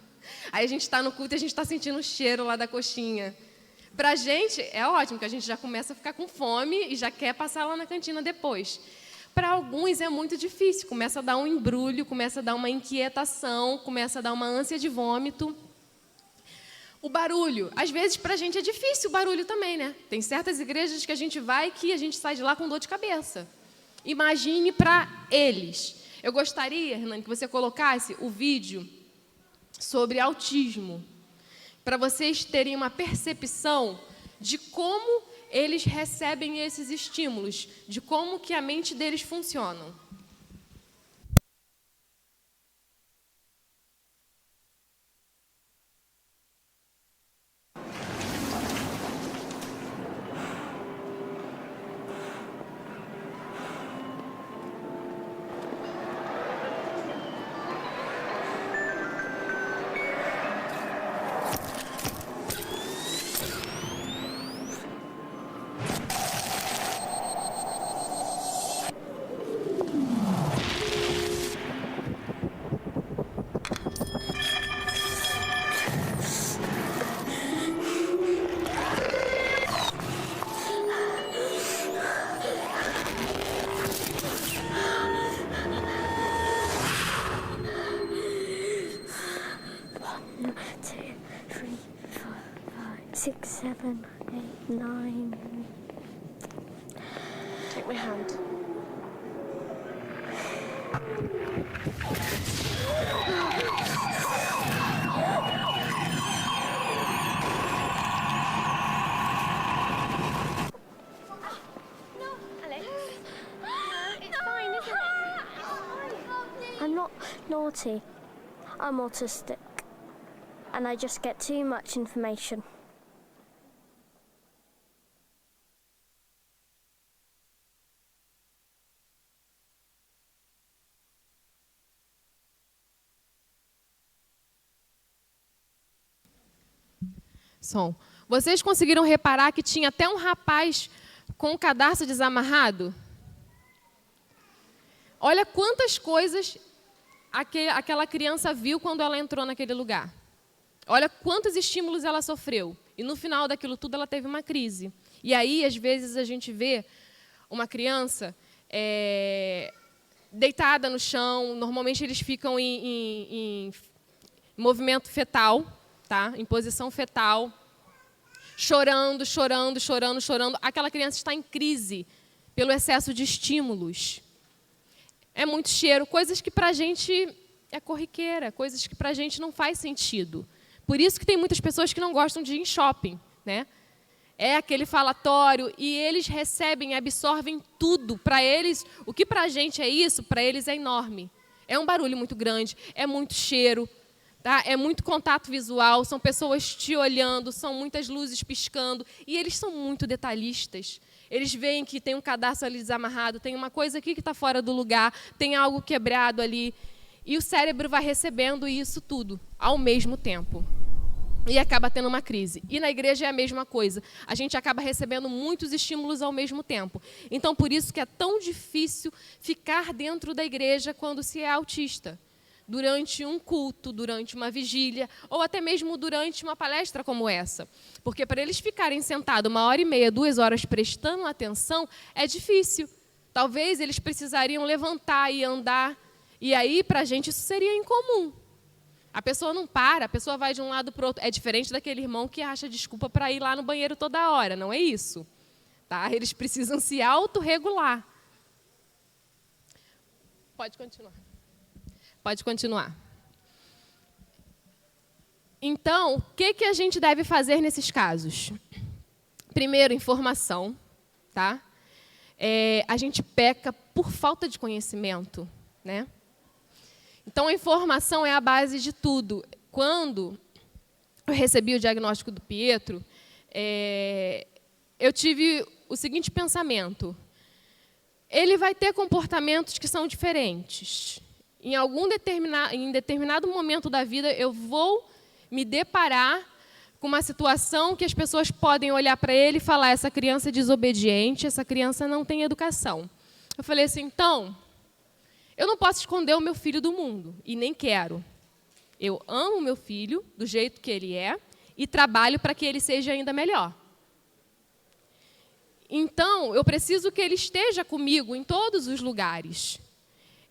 Aí a gente está no culto e a gente está sentindo o cheiro lá da coxinha. Para a gente é ótimo, que a gente já começa a ficar com fome e já quer passar lá na cantina depois. Para alguns é muito difícil, começa a dar um embrulho, começa a dar uma inquietação, começa a dar uma ânsia de vômito. O barulho, às vezes para a gente é difícil o barulho também, né? Tem certas igrejas que a gente vai que a gente sai de lá com dor de cabeça. Imagine para eles. Eu gostaria, Hernani, que você colocasse o vídeo sobre autismo, para vocês terem uma percepção de como eles recebem esses estímulos, de como que a mente deles funciona. Six, seven, eight, nine. Take my hand. No, Alex. It's fine, isn't it? I'm not naughty. I'm autistic. And I just get too much information. Som. Vocês conseguiram reparar que tinha até um rapaz com o cadarço desamarrado? Olha quantas coisas aquela criança viu quando ela entrou naquele lugar. Olha quantos estímulos ela sofreu. E no final daquilo tudo ela teve uma crise. E aí, às vezes, a gente vê uma criança deitada no chão. Normalmente eles ficam em movimento fetal, tá? Em posição fetal, chorando, chorando, chorando, chorando. Aquela criança está em crise pelo excesso de estímulos. É muito cheiro, coisas que para a gente é corriqueira, coisas que para a gente não faz sentido. Por isso que tem muitas pessoas que não gostam de ir em shopping, né? É aquele falatório e eles recebem, absorvem tudo. Para eles, o que para a gente é isso, para eles é enorme. É um barulho muito grande, é muito cheiro, tá? É muito contato visual, são pessoas te olhando, são muitas luzes piscando. E eles são muito detalhistas. Eles veem que tem um cadarço ali desamarrado, tem uma coisa aqui que está fora do lugar, tem algo quebrado ali. E o cérebro vai recebendo isso tudo ao mesmo tempo. E acaba tendo uma crise. E na igreja é a mesma coisa. A gente acaba recebendo muitos estímulos ao mesmo tempo. Então, por isso que é tão difícil ficar dentro da igreja quando se é autista. Durante um culto, durante uma vigília, ou até mesmo durante uma palestra como essa. Porque para eles ficarem sentados 1h30, 2 horas prestando atenção, é difícil. Talvez eles precisariam levantar e andar. E aí, para a gente, isso seria incomum. A pessoa não para, a pessoa vai de um lado para o outro. É diferente daquele irmão que acha desculpa para ir lá no banheiro toda hora, não é isso? Tá? Eles precisam se autorregular. Pode continuar. Pode continuar. Então, o que a gente deve fazer nesses casos? Primeiro, informação. Tá? A gente peca por falta de conhecimento, né? Então, a informação é a base de tudo. Quando eu recebi o diagnóstico do Pietro, eu tive o seguinte pensamento. Ele vai ter comportamentos que são diferentes. Em determinado momento da vida, eu vou me deparar com uma situação que as pessoas podem olhar para ele e falar, essa criança é desobediente, essa criança não tem educação. Eu falei assim, então, eu não posso esconder o meu filho do mundo, e nem quero. Eu amo o meu filho do jeito que ele é e trabalho para que ele seja ainda melhor. Então, eu preciso que ele esteja comigo em todos os lugares.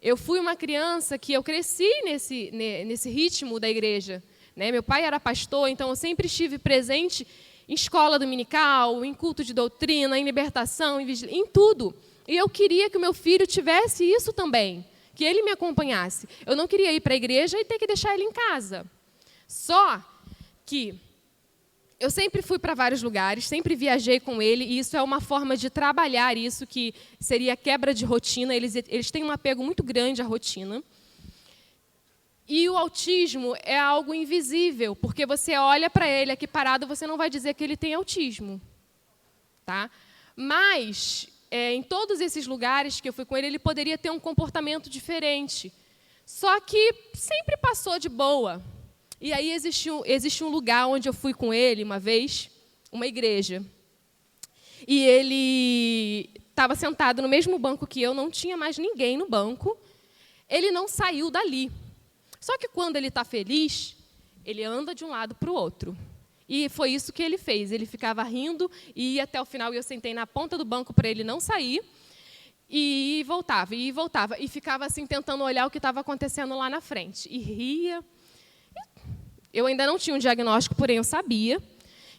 Eu fui uma criança que eu cresci nesse ritmo da igreja. Né? Meu pai era pastor, então eu sempre estive presente em escola dominical, em culto de doutrina, em libertação, em tudo. E eu queria que o meu filho tivesse isso também, que ele me acompanhasse. Eu não queria ir para a igreja e ter que deixar ele em casa. Só que eu sempre fui para vários lugares, sempre viajei com ele, e isso é uma forma de trabalhar isso, que seria quebra de rotina. Eles têm um apego muito grande à rotina. E o autismo é algo invisível, porque você olha para ele aqui parado, você não vai dizer que ele tem autismo. Tá? Mas, em todos esses lugares que eu fui com ele, ele poderia ter um comportamento diferente. Só que sempre passou de boa. E aí existe um lugar onde eu fui com ele uma vez, uma igreja. E ele estava sentado no mesmo banco que eu, não tinha mais ninguém no banco. Ele não saiu dali. Só que quando ele está feliz, ele anda de um lado para o outro. E foi isso que ele fez. Ele ficava rindo e ia até o final. E eu sentei na ponta do banco para ele não sair. E voltava, e voltava. E ficava assim, tentando olhar o que estava acontecendo lá na frente. E ria. Eu ainda não tinha um diagnóstico, porém eu sabia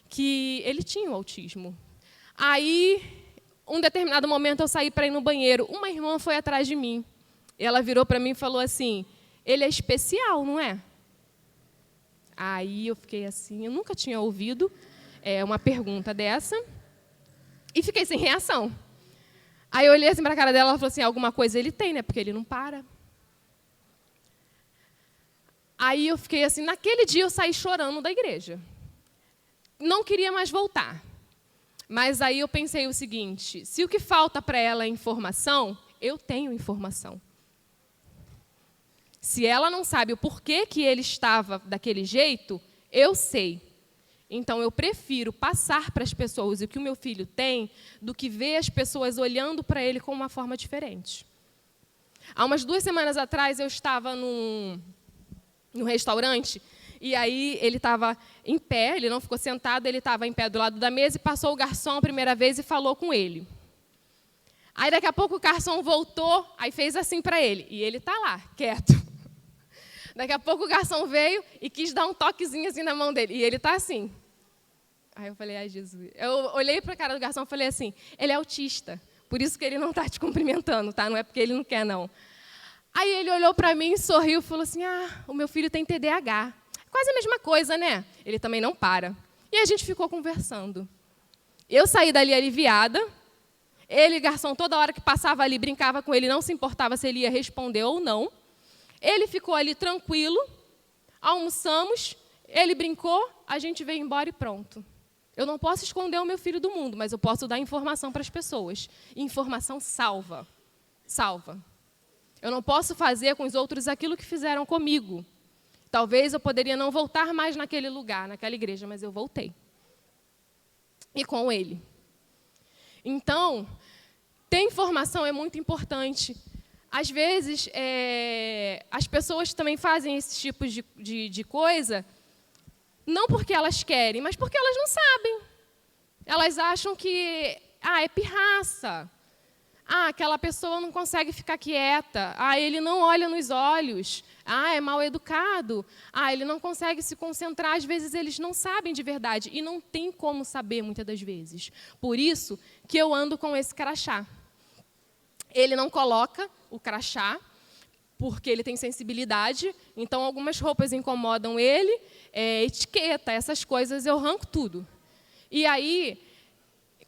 que ele tinha o autismo. Aí, um determinado momento, eu saí para ir no banheiro. Uma irmã foi atrás de mim. Ela virou para mim e falou assim, ele é especial, não é? Aí eu fiquei assim, eu nunca tinha ouvido uma pergunta dessa, e fiquei sem reação. Aí eu olhei assim para a cara dela, ela falou assim, alguma coisa ele tem, né? Porque ele não para. Aí eu fiquei assim, naquele dia eu saí chorando da igreja. Não queria mais voltar. Mas aí eu pensei o seguinte, se o que falta para ela é informação, eu tenho informação. Se ela não sabe o porquê que ele estava daquele jeito, eu sei. Então, eu prefiro passar para as pessoas o que o meu filho tem do que ver as pessoas olhando para ele com uma forma diferente. Há umas 2 semanas atrás, eu estava num restaurante, e aí ele estava em pé, ele não ficou sentado, ele estava em pé do lado da mesa, e passou o garçom a primeira vez e falou com ele. Aí, daqui a pouco, o garçom voltou, aí fez assim para ele, e ele está lá, quieto. Daqui a pouco, o garçom veio e quis dar um toquezinho assim na mão dele, e ele está assim. Aí eu falei, ai, Jesus. Eu olhei para a cara do garçom e falei assim, ele é autista, por isso que ele não está te cumprimentando, tá? Não é porque ele não quer, não. Aí ele olhou para mim, sorriu e falou assim, o meu filho tem TDAH. Quase a mesma coisa, né? Ele também não para. E a gente ficou conversando. Eu saí dali aliviada. Ele, garçom, toda hora que passava ali, brincava com ele, não se importava se ele ia responder ou não. Ele ficou ali tranquilo, almoçamos, ele brincou, a gente veio embora e pronto. Eu não posso esconder o meu filho do mundo, mas eu posso dar informação para as pessoas. E informação salva. Salva. Eu não posso fazer com os outros aquilo que fizeram comigo. Talvez eu poderia não voltar mais naquele lugar, naquela igreja, mas eu voltei. E com ele. Então, ter informação é muito importante. Às vezes, as pessoas também fazem esse tipo de coisa, não porque elas querem, mas porque elas não sabem. Elas acham que, é pirraça. Aquela pessoa não consegue ficar quieta. Ele não olha nos olhos. É mal educado. Ele não consegue se concentrar. Às vezes, eles não sabem de verdade. E não tem como saber, muitas das vezes. Por isso que eu ando com esse crachá. Ele não coloca o crachá, porque ele tem sensibilidade. Então, algumas roupas incomodam ele. Etiqueta, essas coisas, eu arranco tudo. E aí,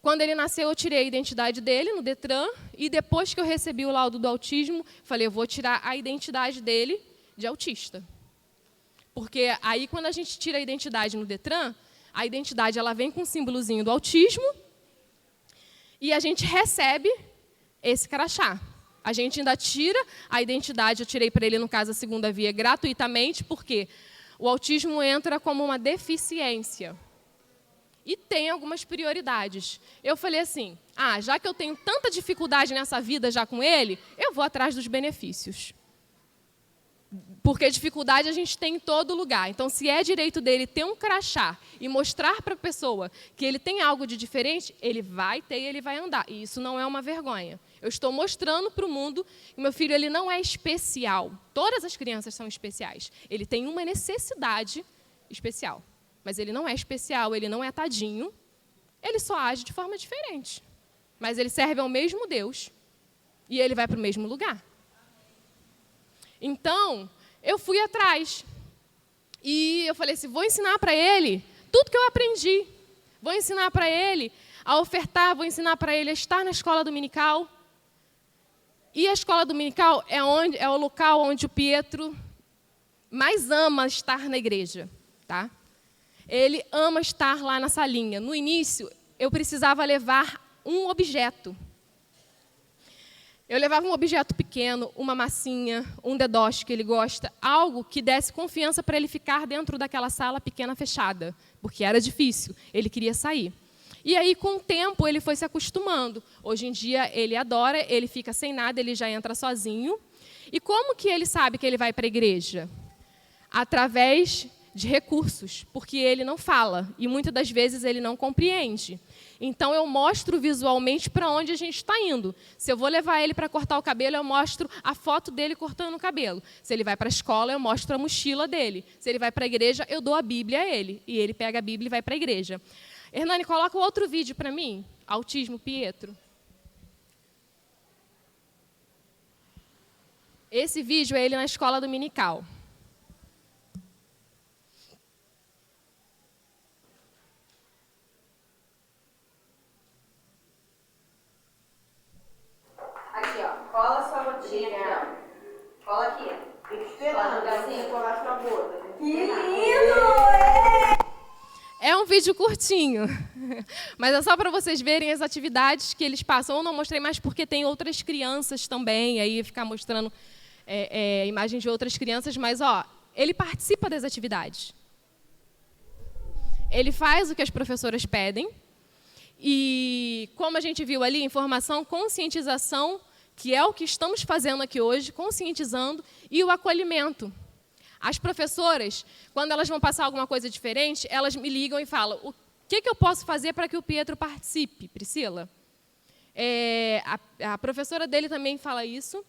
quando ele nasceu, eu tirei a identidade dele no Detran, e depois que eu recebi o laudo do autismo, falei, eu vou tirar a identidade dele de autista. Porque aí, quando a gente tira a identidade no Detran, a identidade ela vem com um símbolozinho do autismo, e a gente recebe esse crachá. A gente ainda tira a identidade, eu tirei para ele, no caso, a segunda via, gratuitamente, porque o autismo entra como uma deficiência. E tem algumas prioridades. Eu falei assim, já que eu tenho tanta dificuldade nessa vida já com ele, eu vou atrás dos benefícios. Porque dificuldade a gente tem em todo lugar. Então, se é direito dele ter um crachá e mostrar para a pessoa que ele tem algo de diferente, ele vai ter e ele vai andar. E isso não é uma vergonha. Eu estou mostrando para o mundo que meu filho ele não é especial. Todas as crianças são especiais. Ele tem uma necessidade especial. Mas ele não é especial, ele não é tadinho. Ele só age de forma diferente. Mas ele serve ao mesmo Deus. E ele vai para o mesmo lugar. Então, eu fui atrás. E eu falei assim, vou ensinar para ele tudo que eu aprendi. Vou ensinar para ele a ofertar, vou ensinar para ele a estar na escola dominical. E a escola dominical é o local onde o Pietro mais ama estar na igreja. Tá? Ele ama estar lá na salinha. No início, eu precisava levar um objeto. Eu levava um objeto pequeno, uma massinha, um dedoche que ele gosta, algo que desse confiança para ele ficar dentro daquela sala pequena fechada, porque era difícil, ele queria sair. E aí, com o tempo, ele foi se acostumando. Hoje em dia, ele adora, ele fica sem nada, ele já entra sozinho. E como que ele sabe que ele vai para a igreja? Através de recursos, porque ele não fala, e muitas das vezes ele não compreende. Então, eu mostro visualmente para onde a gente está indo. Se eu vou levar ele para cortar o cabelo, eu mostro a foto dele cortando o cabelo. Se ele vai para a escola, eu mostro a mochila dele. Se ele vai para a igreja, eu dou a Bíblia a ele. E ele pega a Bíblia e vai para a igreja. Hernani, coloca outro vídeo para mim. Autismo, Pietro. Esse vídeo é ele na escola dominical. Cola sua botinha aqui, ó. Cola aqui. Fica esperando assim, colar sua boca. Que lindo! É um vídeo curtinho, mas é só para vocês verem as atividades que eles passam. Eu não mostrei mais porque tem outras crianças também, aí ficar mostrando imagens de outras crianças, mas ele participa das atividades. ele faz o que as professoras pedem. E, como a gente viu ali, informação, conscientização, que é o que estamos fazendo aqui hoje, conscientizando, e o acolhimento. As professoras, quando elas vão passar alguma coisa diferente, elas me ligam e falam: o que eu posso fazer para que o Pietro participe, Priscila? A professora dele também fala isso.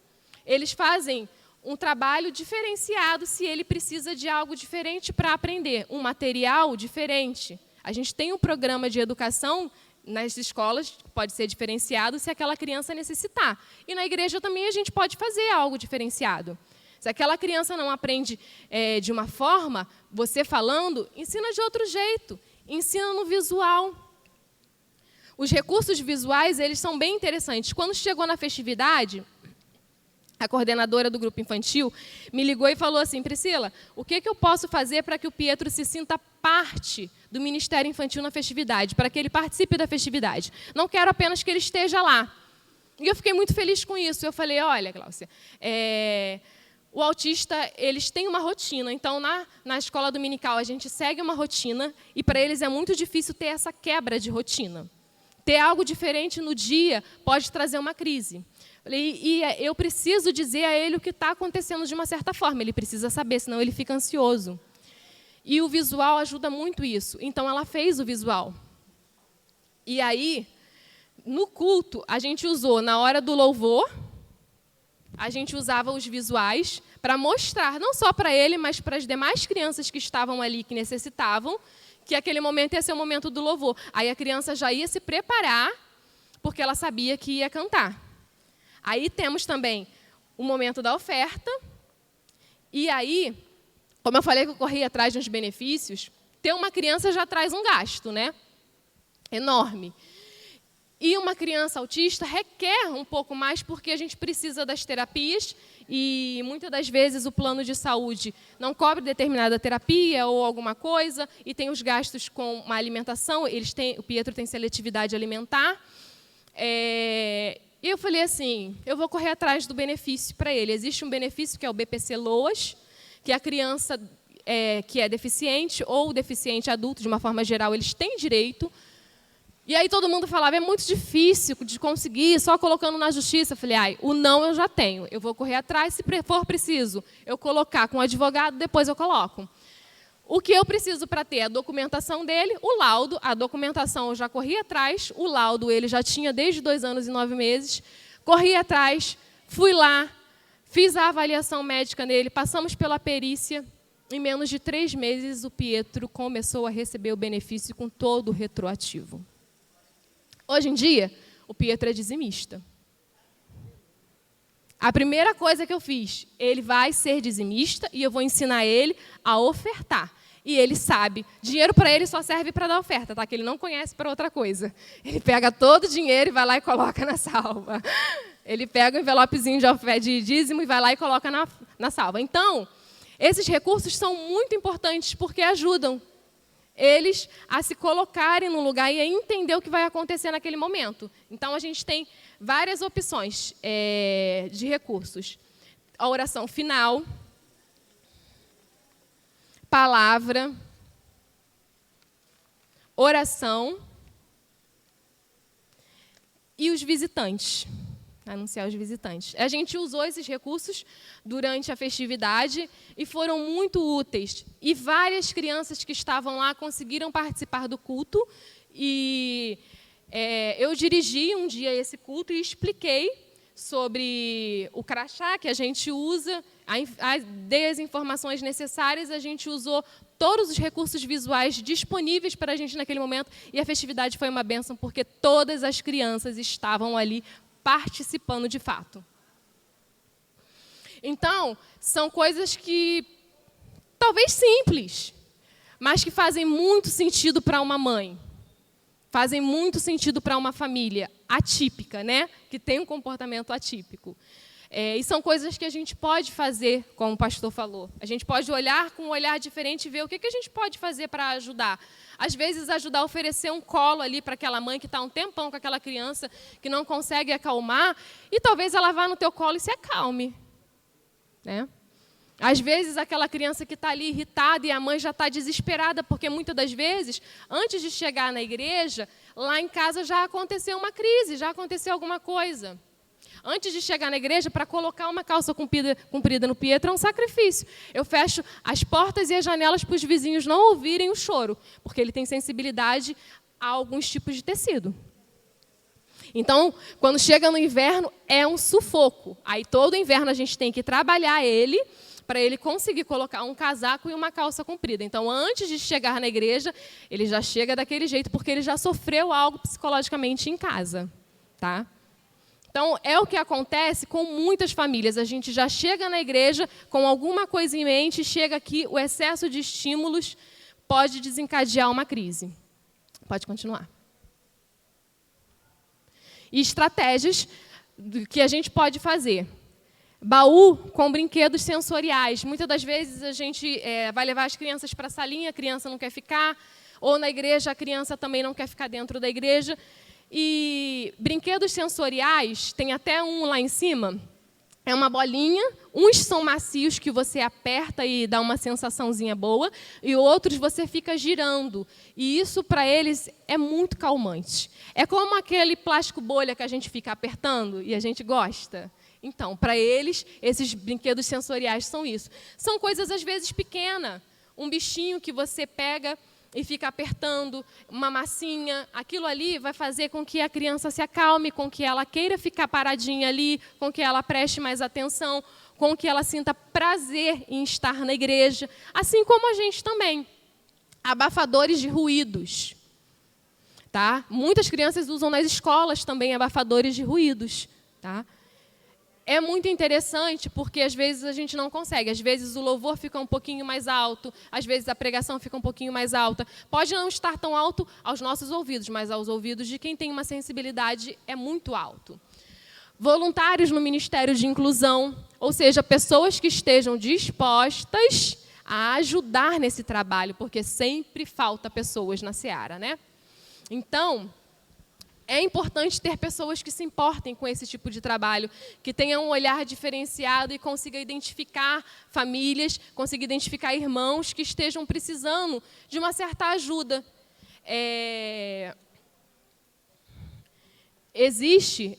Eles fazem um trabalho diferenciado se ele precisa de algo diferente para aprender, um material diferente. A gente tem um programa de educação nas escolas, que pode ser diferenciado se aquela criança necessitar. E na igreja também a gente pode fazer algo diferenciado. Se aquela criança não aprende de uma forma, você falando, ensina de outro jeito, ensina no visual. Os recursos visuais, eles são bem interessantes. Quando chegou na festividade, a coordenadora do grupo infantil me ligou e falou assim: Priscila, o que eu posso fazer para que o Pietro se sinta parte do Ministério Infantil na festividade, para que ele participe da festividade? Não quero apenas que ele esteja lá. E eu fiquei muito feliz com isso. Eu falei: olha, Gláucia, o autista, eles têm uma rotina. Então, na escola dominical, a gente segue uma rotina e para eles é muito difícil ter essa quebra de rotina. Ter algo diferente no dia pode trazer uma crise. E eu preciso dizer a ele o que está acontecendo de uma certa forma. Ele precisa saber, senão ele fica ansioso. E o visual ajuda muito isso. Então, ela fez o visual. E aí, no culto, a gente usou, na hora do louvor, a gente usava os visuais para mostrar, não só para ele, mas para as demais crianças que estavam ali, que necessitavam, que aquele momento ia ser o momento do louvor. Aí a criança já ia se preparar, porque ela sabia que ia cantar. Aí temos também o momento da oferta. E aí, como eu falei que eu corri atrás de uns benefícios, ter uma criança já traz um gasto, né? Enorme. E uma criança autista requer um pouco mais, porque a gente precisa das terapias e, muitas das vezes, o plano de saúde não cobre determinada terapia ou alguma coisa, e tem os gastos com uma alimentação. O Pietro tem seletividade alimentar. E eu falei assim, eu vou correr atrás do benefício para ele. Existe um benefício que é o BPC LOAS, que a criança que é deficiente ou deficiente adulto, de uma forma geral, eles têm direito. E aí todo mundo falava, é muito difícil de conseguir, só colocando na justiça. Eu falei, o não eu já tenho, eu vou correr atrás, se for preciso eu colocar com o advogado, depois eu coloco. O que eu preciso para ter a documentação dele, o laudo, a documentação eu já corri atrás, o laudo ele já tinha desde 2 anos e 9 meses, corri atrás, fui lá, fiz a avaliação médica nele, passamos pela perícia, em menos de 3 meses o Pietro começou a receber o benefício com todo o retroativo. Hoje em dia, o Pietro é dizimista. A primeira coisa que eu fiz, ele vai ser dizimista e eu vou ensinar ele a ofertar. E ele sabe, dinheiro para ele só serve para dar oferta, tá? Que ele não conhece para outra coisa. Ele pega todo o dinheiro e vai lá e coloca na salva. Ele pega um envelopezinho de dízimo e vai lá e coloca na salva. Então, esses recursos são muito importantes porque ajudam eles a se colocarem no lugar e a entender o que vai acontecer naquele momento. Então, a gente tem várias opções de recursos. A oração final, palavra, oração e os visitantes. Anunciar os visitantes. A gente usou esses recursos durante a festividade e foram muito úteis. E várias crianças que estavam lá conseguiram participar do culto. E eu dirigi um dia esse culto e expliquei sobre o crachá que a gente usa, dei as informações necessárias, a gente usou todos os recursos visuais disponíveis para a gente naquele momento. E a festividade foi uma bênção, porque todas as crianças estavam ali participando de fato. Então, são coisas que, talvez simples, mas que fazem muito sentido para uma mãe, fazem muito sentido para uma família atípica, né? Que tem um comportamento atípico. E são coisas que a gente pode fazer, como o pastor falou. A gente pode olhar com um olhar diferente e ver o que a gente pode fazer para ajudar. Às vezes, ajudar a oferecer um colo ali para aquela mãe que está um tempão com aquela criança que não consegue acalmar, e talvez ela vá no teu colo e se acalme, né? Às vezes, aquela criança que está ali irritada e a mãe já está desesperada, porque muitas das vezes, antes de chegar na igreja, lá em casa já aconteceu uma crise, já aconteceu alguma coisa. Antes de chegar na igreja, para colocar uma calça comprida no Pietro é um sacrifício. Eu fecho as portas e as janelas para os vizinhos não ouvirem o choro, porque ele tem sensibilidade a alguns tipos de tecido. Então, quando chega no inverno, é um sufoco. Aí, todo inverno, a gente tem que trabalhar ele, para ele conseguir colocar um casaco e uma calça comprida. Então, antes de chegar na igreja, ele já chega daquele jeito, porque ele já sofreu algo psicologicamente em casa. Tá? Então, é o que acontece com muitas famílias. A gente já chega na igreja com alguma coisa em mente, chega aqui, o excesso de estímulos pode desencadear uma crise. Pode continuar. E estratégias que a gente pode fazer. Baú com brinquedos sensoriais. Muitas das vezes a gente vai levar as crianças para a salinha, a criança não quer ficar, ou na igreja a criança também não quer ficar dentro da igreja. E brinquedos sensoriais, tem até um lá em cima, é uma bolinha, uns são macios que você aperta e dá uma sensaçãozinha boa, e outros você fica girando. E isso, para eles, é muito calmante. É como aquele plástico bolha que a gente fica apertando e a gente gosta. Então, para eles, esses brinquedos sensoriais são isso. São coisas, às vezes, pequenas. Um bichinho que você pega e fica apertando, uma massinha. Aquilo ali vai fazer com que a criança se acalme, com que ela queira ficar paradinha ali, com que ela preste mais atenção, com que ela sinta prazer em estar na igreja. Assim como a gente também. Abafadores de ruídos. Tá? Muitas crianças usam nas escolas também abafadores de ruídos. Tá? É muito interessante, porque às vezes a gente não consegue. Às vezes o louvor fica um pouquinho mais alto, às vezes a pregação fica um pouquinho mais alta. Pode não estar tão alto aos nossos ouvidos, mas aos ouvidos de quem tem uma sensibilidade é muito alto. Voluntários no Ministério de Inclusão, ou seja, pessoas que estejam dispostas a ajudar nesse trabalho, porque sempre falta pessoas na seara, né? Então, é importante ter pessoas que se importem com esse tipo de trabalho, que tenham um olhar diferenciado e consigam identificar famílias, consigam identificar irmãos que estejam precisando de uma certa ajuda. Existe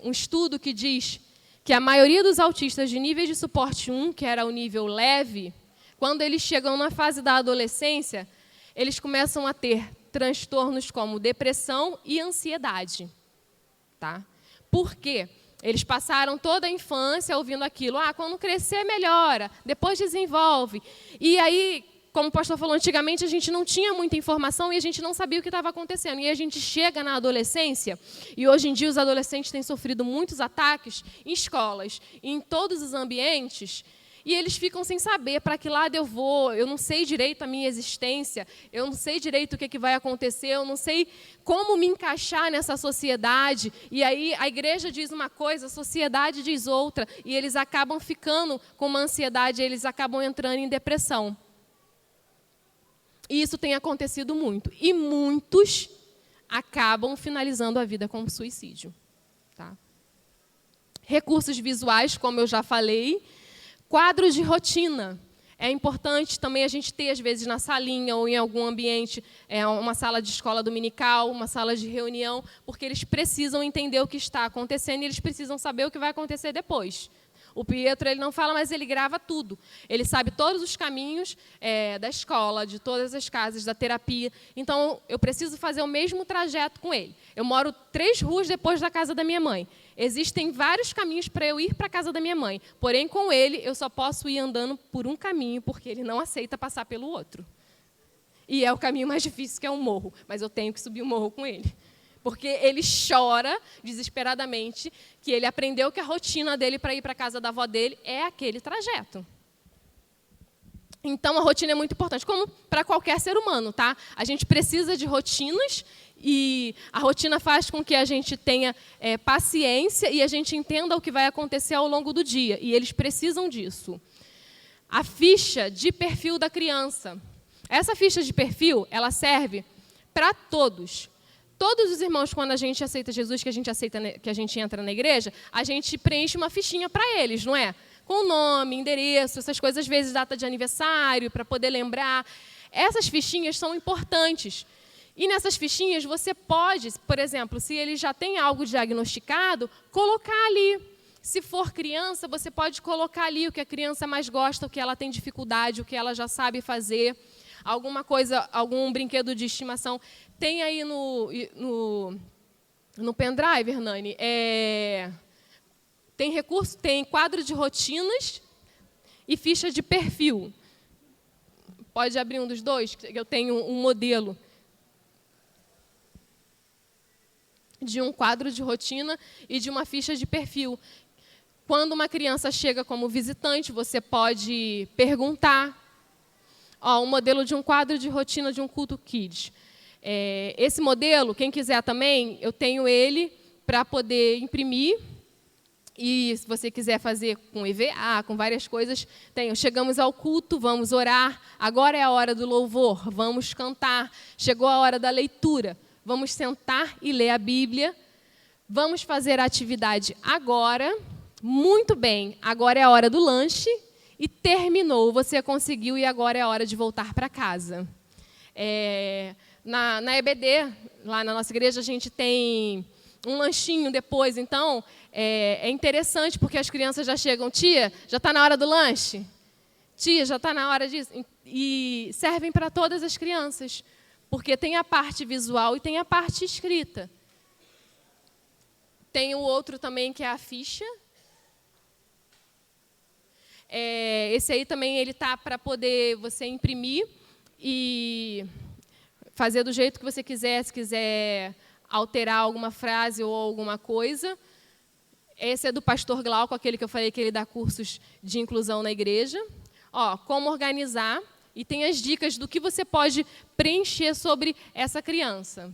um estudo que diz que a maioria dos autistas de níveis de suporte 1, que era o nível leve, quando eles chegam na fase da adolescência, eles começam a ter transtornos como depressão e ansiedade. Tá? Por quê? Eles passaram toda a infância ouvindo aquilo. Quando crescer, melhora, depois desenvolve. E aí, como o pastor falou, antigamente a gente não tinha muita informação e a gente não sabia o que estava acontecendo. E a gente chega na adolescência, e hoje em dia os adolescentes têm sofrido muitos ataques em escolas, em todos os ambientes, e eles ficam sem saber para que lado eu vou, eu não sei direito a minha existência, eu não sei direito o que vai acontecer, eu não sei como me encaixar nessa sociedade. E aí a igreja diz uma coisa, a sociedade diz outra, e eles acabam ficando com uma ansiedade, eles acabam entrando em depressão. E isso tem acontecido muito. E muitos acabam finalizando a vida com suicídio. Tá? Recursos visuais, como eu já falei. Quadros de rotina. É importante também a gente ter, às vezes, na salinha ou em algum ambiente, uma sala de escola dominical, uma sala de reunião, porque eles precisam entender o que está acontecendo e eles precisam saber o que vai acontecer depois. O Pietro, ele não fala, mas ele grava tudo. Ele sabe todos os caminhos da escola, de todas as casas, da terapia. Então, eu preciso fazer o mesmo trajeto com ele. Eu moro 3 ruas depois da casa da minha mãe. Existem vários caminhos para eu ir para a casa da minha mãe. Porém, com ele, eu só posso ir andando por um caminho, porque ele não aceita passar pelo outro. E é o caminho mais difícil, que é um morro. Mas eu tenho que subir o morro com ele. Porque ele chora desesperadamente que ele aprendeu que a rotina dele para ir para a casa da avó dele é aquele trajeto. Então, a rotina é muito importante, como para qualquer ser humano. Tá? A gente precisa de rotinas e a rotina faz com que a gente tenha paciência e a gente entenda o que vai acontecer ao longo do dia. E eles precisam disso. A ficha de perfil da criança. Essa ficha de perfil, ela serve para todos. Todos os irmãos, quando a gente aceita Jesus, que a gente entra na igreja, a gente preenche uma fichinha para eles, não é? com nome, endereço, essas coisas, às vezes data de aniversário, para poder lembrar. Essas fichinhas são importantes. E nessas fichinhas você pode, por exemplo, se ele já tem algo diagnosticado, colocar ali. Se for criança, você pode colocar ali o que a criança mais gosta, o que ela tem dificuldade, o que ela já sabe fazer, alguma coisa, algum brinquedo de estimação. Tem aí no pendrive, Hernani, tem recurso, tem quadro de rotinas e ficha de perfil. Pode abrir um dos dois, que eu tenho um modelo de um quadro de rotina e de uma ficha de perfil. Quando uma criança chega como visitante, você pode perguntar. Um modelo de um quadro de rotina de um culto kids. Esse modelo, quem quiser também, eu tenho ele para poder imprimir. E se você quiser fazer com EVA, com várias coisas, tenho. Chegamos ao culto, vamos orar. Agora é a hora do louvor, vamos cantar. Chegou a hora da leitura. Vamos sentar e ler a Bíblia. Vamos fazer a atividade agora. Muito bem, agora é a hora do lanche. E terminou, você conseguiu e agora é a hora de voltar para casa. Na EBD, lá na nossa igreja, a gente tem um lanchinho depois. Então, é interessante porque as crianças já chegam. Tia, já está na hora do lanche? Tia, já está na hora disso? E servem para todas as crianças. Porque tem a parte visual e tem a parte escrita. Tem o outro também, que é a ficha. Esse aí também ele tá para poder você imprimir e fazer do jeito que você quiser, se quiser alterar alguma frase ou alguma coisa. Esse é do pastor Glauco, aquele que eu falei que ele dá cursos de inclusão na igreja. Como organizar. E tem as dicas do que você pode preencher sobre essa criança.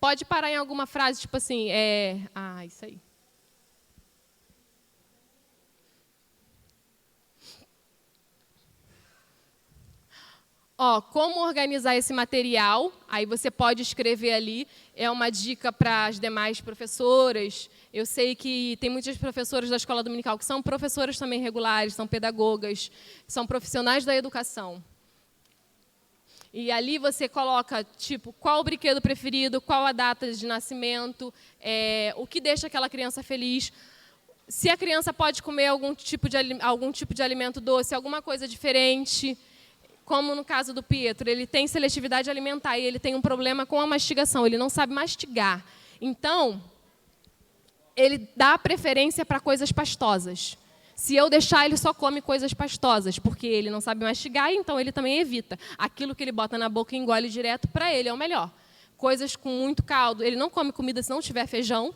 Pode parar em alguma frase, tipo assim, isso aí. Como organizar esse material, aí você pode escrever ali, é uma dica para as demais professoras. Eu sei que tem muitas professoras da escola dominical que são professoras também regulares, são pedagogas, são profissionais da educação. E ali você coloca, tipo, qual o brinquedo preferido, qual a data de nascimento, o que deixa aquela criança feliz, se a criança pode comer algum tipo de alimento doce, alguma coisa diferente. Como no caso do Pietro, ele tem seletividade alimentar e ele tem um problema com a mastigação, ele não sabe mastigar. Então, ele dá preferência para coisas pastosas. Se eu deixar, ele só come coisas pastosas, porque ele não sabe mastigar, então ele também evita. Aquilo que ele bota na boca e engole direto, para ele é o melhor. Coisas com muito caldo, ele não come comida se não tiver feijão.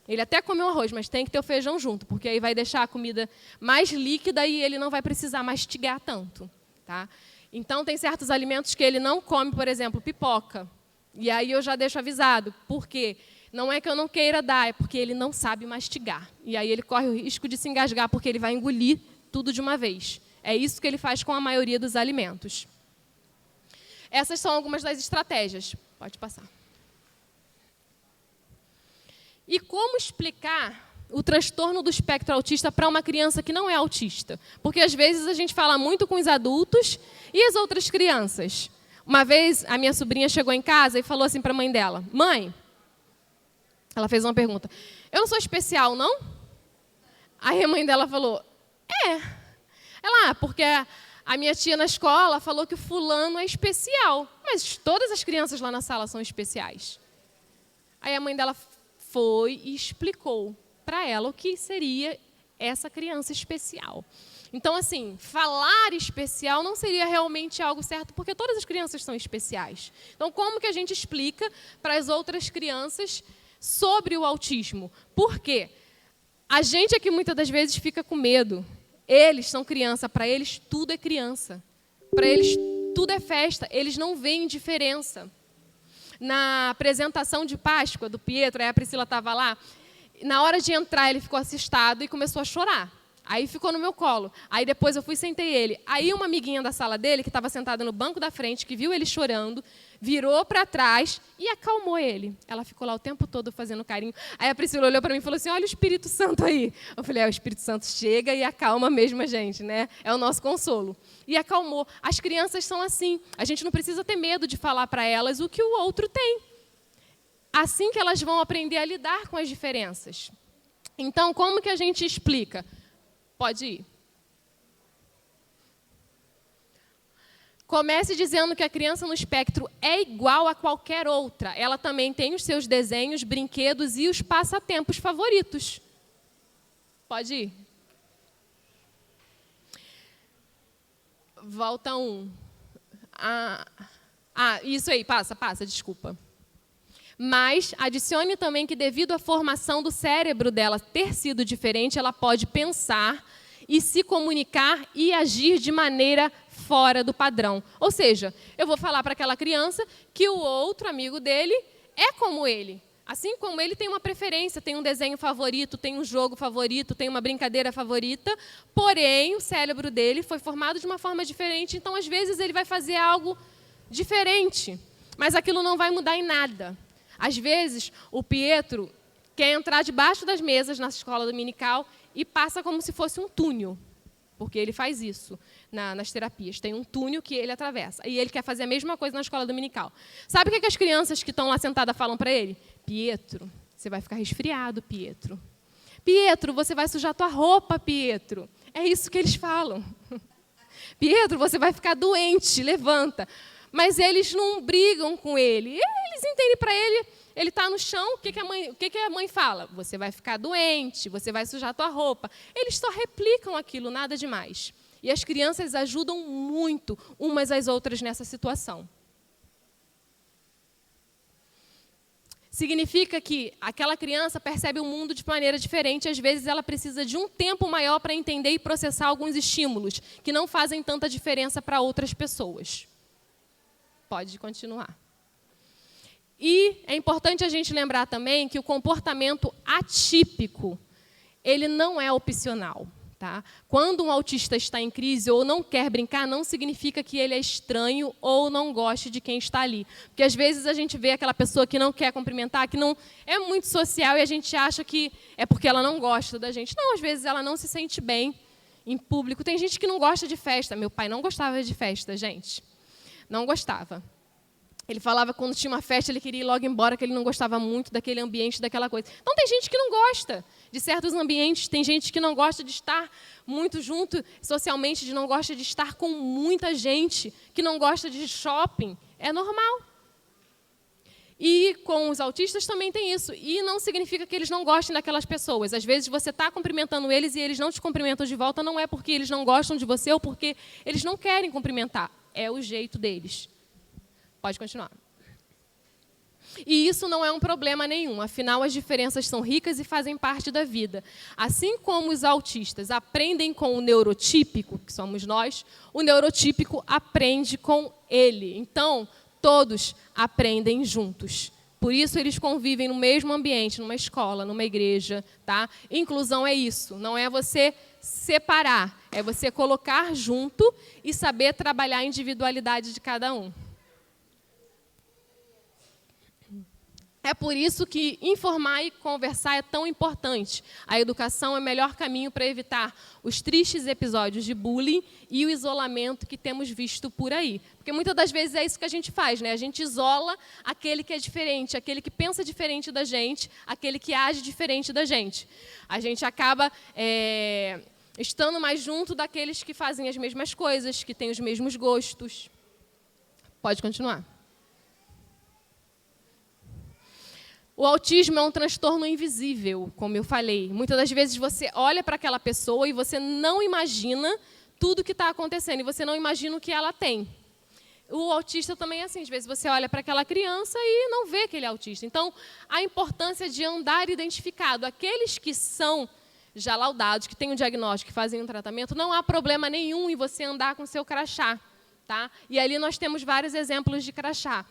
Ele até come o arroz, mas tem que ter o feijão junto, porque aí vai deixar a comida mais líquida e ele não vai precisar mastigar tanto. Tá? Então, tem certos alimentos que ele não come, por exemplo, pipoca. E aí eu já deixo avisado. Por quê? Não é que eu não queira dar, é porque ele não sabe mastigar. E aí ele corre o risco de se engasgar, porque ele vai engolir tudo de uma vez. É isso que ele faz com a maioria dos alimentos. Essas são algumas das estratégias. Pode passar. E como explicar o transtorno do espectro autista para uma criança que não é autista? Porque, às vezes, a gente fala muito com os adultos e as outras crianças. Uma vez, a minha sobrinha chegou em casa e falou assim para a mãe dela: mãe, ela fez uma pergunta, eu não sou especial, não? Aí a mãe dela falou, Ela, porque a minha tia na escola falou que o fulano é especial, mas todas as crianças lá na sala são especiais. Aí a mãe dela foi e explicou para ela o que seria essa criança especial. Então, assim, falar especial não seria realmente algo certo, porque todas as crianças são especiais. Então, como que a gente explica para as outras crianças sobre o autismo? Por quê? A gente aqui muitas das vezes fica com medo. Eles são criança, para eles tudo é criança. Para eles tudo é festa, eles não veem diferença. Na apresentação de Páscoa do Pietro, aí a Priscila estava lá, na hora de entrar ele ficou assustado e começou a chorar. Aí ficou no meu colo. Aí depois eu fui e sentei ele. Aí uma amiguinha da sala dele, que estava sentada no banco da frente, que viu ele chorando, virou para trás e acalmou ele. Ela ficou lá o tempo todo fazendo carinho. Aí a Priscila olhou para mim e falou assim, olha o Espírito Santo aí. Eu falei, o Espírito Santo chega e acalma mesmo a gente, né? É o nosso consolo. E acalmou. As crianças são assim. A gente não precisa ter medo de falar para elas o que o outro tem. Assim que elas vão aprender a lidar com as diferenças. Então, como que a gente explica? Pode ir. Comece dizendo que a criança no espectro é igual a qualquer outra. Ela também tem os seus desenhos, brinquedos e os passatempos favoritos. Pode ir. Volta um. Isso aí, passa, desculpa. Mas adicione também que, devido à formação do cérebro dela ter sido diferente, ela pode pensar e se comunicar e agir de maneira fora do padrão. Ou seja, eu vou falar para aquela criança que o outro amigo dele é como ele. Assim como ele tem uma preferência, tem um desenho favorito, tem um jogo favorito, tem uma brincadeira favorita, porém o cérebro dele foi formado de uma forma diferente, então às vezes ele vai fazer algo diferente, mas aquilo não vai mudar em nada. Às vezes o Pietro quer entrar debaixo das mesas na escola dominical e passa como se fosse um túnel, porque ele faz isso nas terapias. Tem um túnel que ele atravessa. E ele quer fazer a mesma coisa na escola dominical. Sabe o que as crianças que estão lá sentadas falam para ele? Pietro, você vai ficar resfriado, Pietro. Pietro, você vai sujar tua roupa, Pietro. É isso que eles falam. Pietro, você vai ficar doente, levanta. Mas eles não brigam com ele. Eles entendem para ele, ele está no chão, o que a mãe fala? Você vai ficar doente, você vai sujar tua roupa. Eles só replicam aquilo, nada demais. E as crianças ajudam muito umas às outras nessa situação. Significa que aquela criança percebe o mundo de maneira diferente, às vezes ela precisa de um tempo maior para entender e processar alguns estímulos que não fazem tanta diferença para outras pessoas. Pode continuar. E é importante a gente lembrar também que o comportamento atípico, ele não é opcional. Tá? Quando um autista está em crise ou não quer brincar, não significa que ele é estranho ou não goste de quem está ali. Porque às vezes a gente vê aquela pessoa que não quer cumprimentar, que não é muito social e a gente acha que é porque ela não gosta da gente. Não, às vezes ela não se sente bem em público. Tem gente que não gosta de festa. Meu pai não gostava de festa, gente. Não gostava. Ele falava que quando tinha uma festa, ele queria ir logo embora, que ele não gostava muito daquele ambiente, daquela coisa. Então, tem gente que não gosta de certos ambientes, tem gente que não gosta de estar muito junto socialmente, de não gosta de estar com muita gente, que não gosta de shopping. É normal. E com os autistas também tem isso. E não significa que eles não gostem daquelas pessoas. Às vezes você está cumprimentando eles e eles não te cumprimentam de volta, não é porque eles não gostam de você ou porque eles não querem cumprimentar. É o jeito deles. Pode continuar. E isso não é um problema nenhum, afinal as diferenças são ricas e fazem parte da vida. Assim como os autistas aprendem com o neurotípico, que somos nós, o neurotípico aprende com ele. Então, todos aprendem juntos. Por isso eles convivem no mesmo ambiente, numa escola, numa igreja. Tá? Inclusão é isso, não é você separar, é você colocar junto e saber trabalhar a individualidade de cada um. É por isso que informar e conversar é tão importante. A educação é o melhor caminho para evitar os tristes episódios de bullying e o isolamento que temos visto por aí. Porque muitas das vezes é isso que a gente faz, né? A gente isola aquele que é diferente, aquele que pensa diferente da gente, aquele que age diferente da gente. A gente acaba estando mais junto daqueles que fazem as mesmas coisas, que têm os mesmos gostos. Pode continuar. O autismo é um transtorno invisível, como eu falei. Muitas das vezes você olha para aquela pessoa e você não imagina tudo o que está acontecendo, e você não imagina o que ela tem. O autista também é assim, às vezes você olha para aquela criança e não vê que ele é autista. Então, a importância de andar identificado. Aqueles que são já laudados, que têm um diagnóstico, que fazem um tratamento, não há problema nenhum em você andar com o seu crachá. Tá? E ali nós temos vários exemplos de crachá.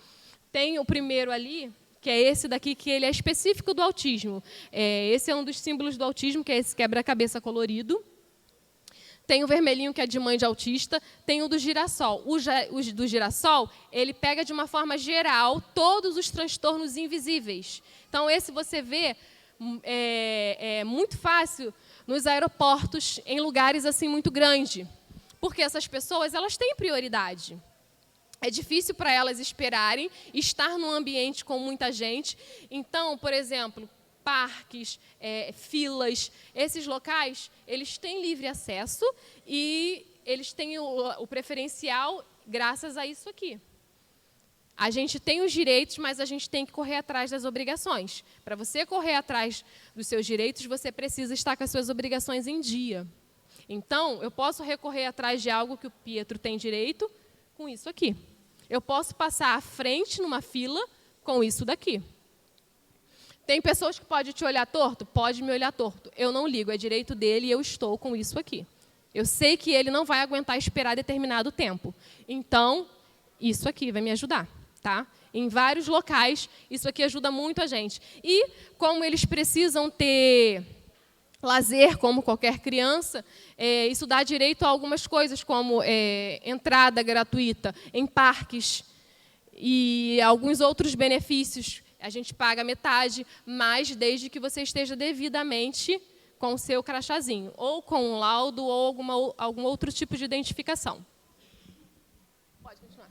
Tem o primeiro ali, que é esse daqui, que ele é específico do autismo. Esse é um dos símbolos do autismo, que é esse quebra-cabeça colorido. Tem o vermelhinho, que é de mãe de autista, tem o do girassol. O do girassol, ele pega de uma forma geral todos os transtornos invisíveis. Então, esse você vê é muito fácil nos aeroportos, em lugares assim muito grandes. Porque essas pessoas, elas têm prioridade. É difícil para elas esperarem, estar num ambiente com muita gente. Então, por exemplo, parques, filas, esses locais, eles têm livre acesso e eles têm o preferencial graças a isso aqui. A gente tem os direitos, mas a gente tem que correr atrás das obrigações. Para você correr atrás dos seus direitos, você precisa estar com as suas obrigações em dia. Então, eu posso recorrer atrás de algo que o Pietro tem direito com isso aqui. Eu posso passar à frente numa fila com isso daqui. Tem pessoas que podem te olhar torto? Pode me olhar torto. Eu não ligo, é direito dele e eu estou com isso aqui. Eu sei que ele não vai aguentar esperar determinado tempo. Então, isso aqui vai me ajudar. Tá? Em vários locais, isso aqui ajuda muito a gente. E, como eles precisam ter lazer, como qualquer criança, isso dá direito a algumas coisas, como entrada gratuita em parques e alguns outros benefícios. A gente paga metade, mas desde que você esteja devidamente com o seu crachazinho, ou com um laudo, ou algum outro tipo de identificação. Pode continuar.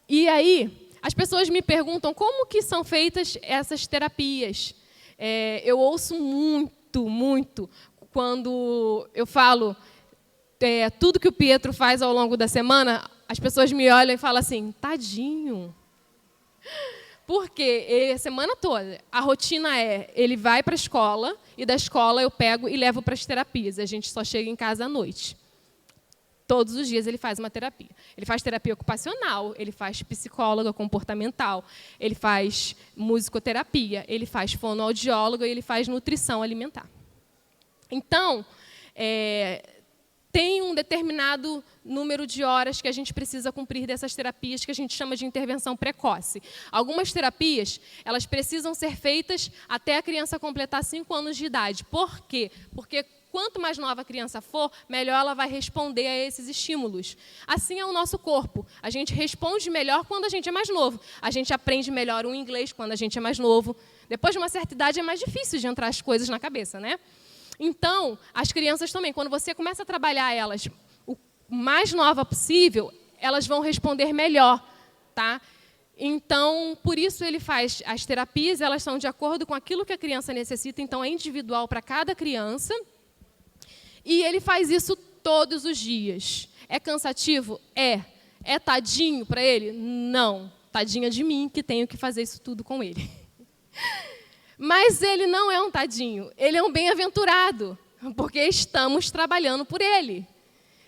E aí, as pessoas me perguntam como que são feitas essas terapias. Eu ouço muito, quando eu falo tudo que o Pietro faz ao longo da semana, as pessoas me olham e falam assim, tadinho. Porque a semana toda, a rotina ele vai para a escola, e da escola eu pego e levo para as terapias. A gente só chega em casa à noite. Todos os dias ele faz uma terapia. Ele faz terapia ocupacional, ele faz psicóloga comportamental, ele faz musicoterapia, ele faz fonoaudióloga e ele faz nutrição alimentar. Então, tem um determinado número de horas que a gente precisa cumprir dessas terapias que a gente chama de intervenção precoce. Algumas terapias, elas precisam ser feitas até a criança completar 5 anos de idade. Por quê? Porque quanto mais nova a criança for, melhor ela vai responder a esses estímulos. Assim é o nosso corpo. A gente responde melhor quando a gente é mais novo. A gente aprende melhor o inglês quando a gente é mais novo. Depois de uma certa idade é mais difícil de entrar as coisas na cabeça, né? Então, as crianças também, quando você começa a trabalhar elas o mais nova possível, elas vão responder melhor, tá? Então, por isso ele faz as terapias, elas são de acordo com aquilo que a criança necessita, então é individual para cada criança. E ele faz isso todos os dias. É cansativo? É. É tadinho para ele? Não. Tadinha de mim, que tenho que fazer isso tudo com ele. Mas ele não é um tadinho, ele é um bem-aventurado, porque estamos trabalhando por ele,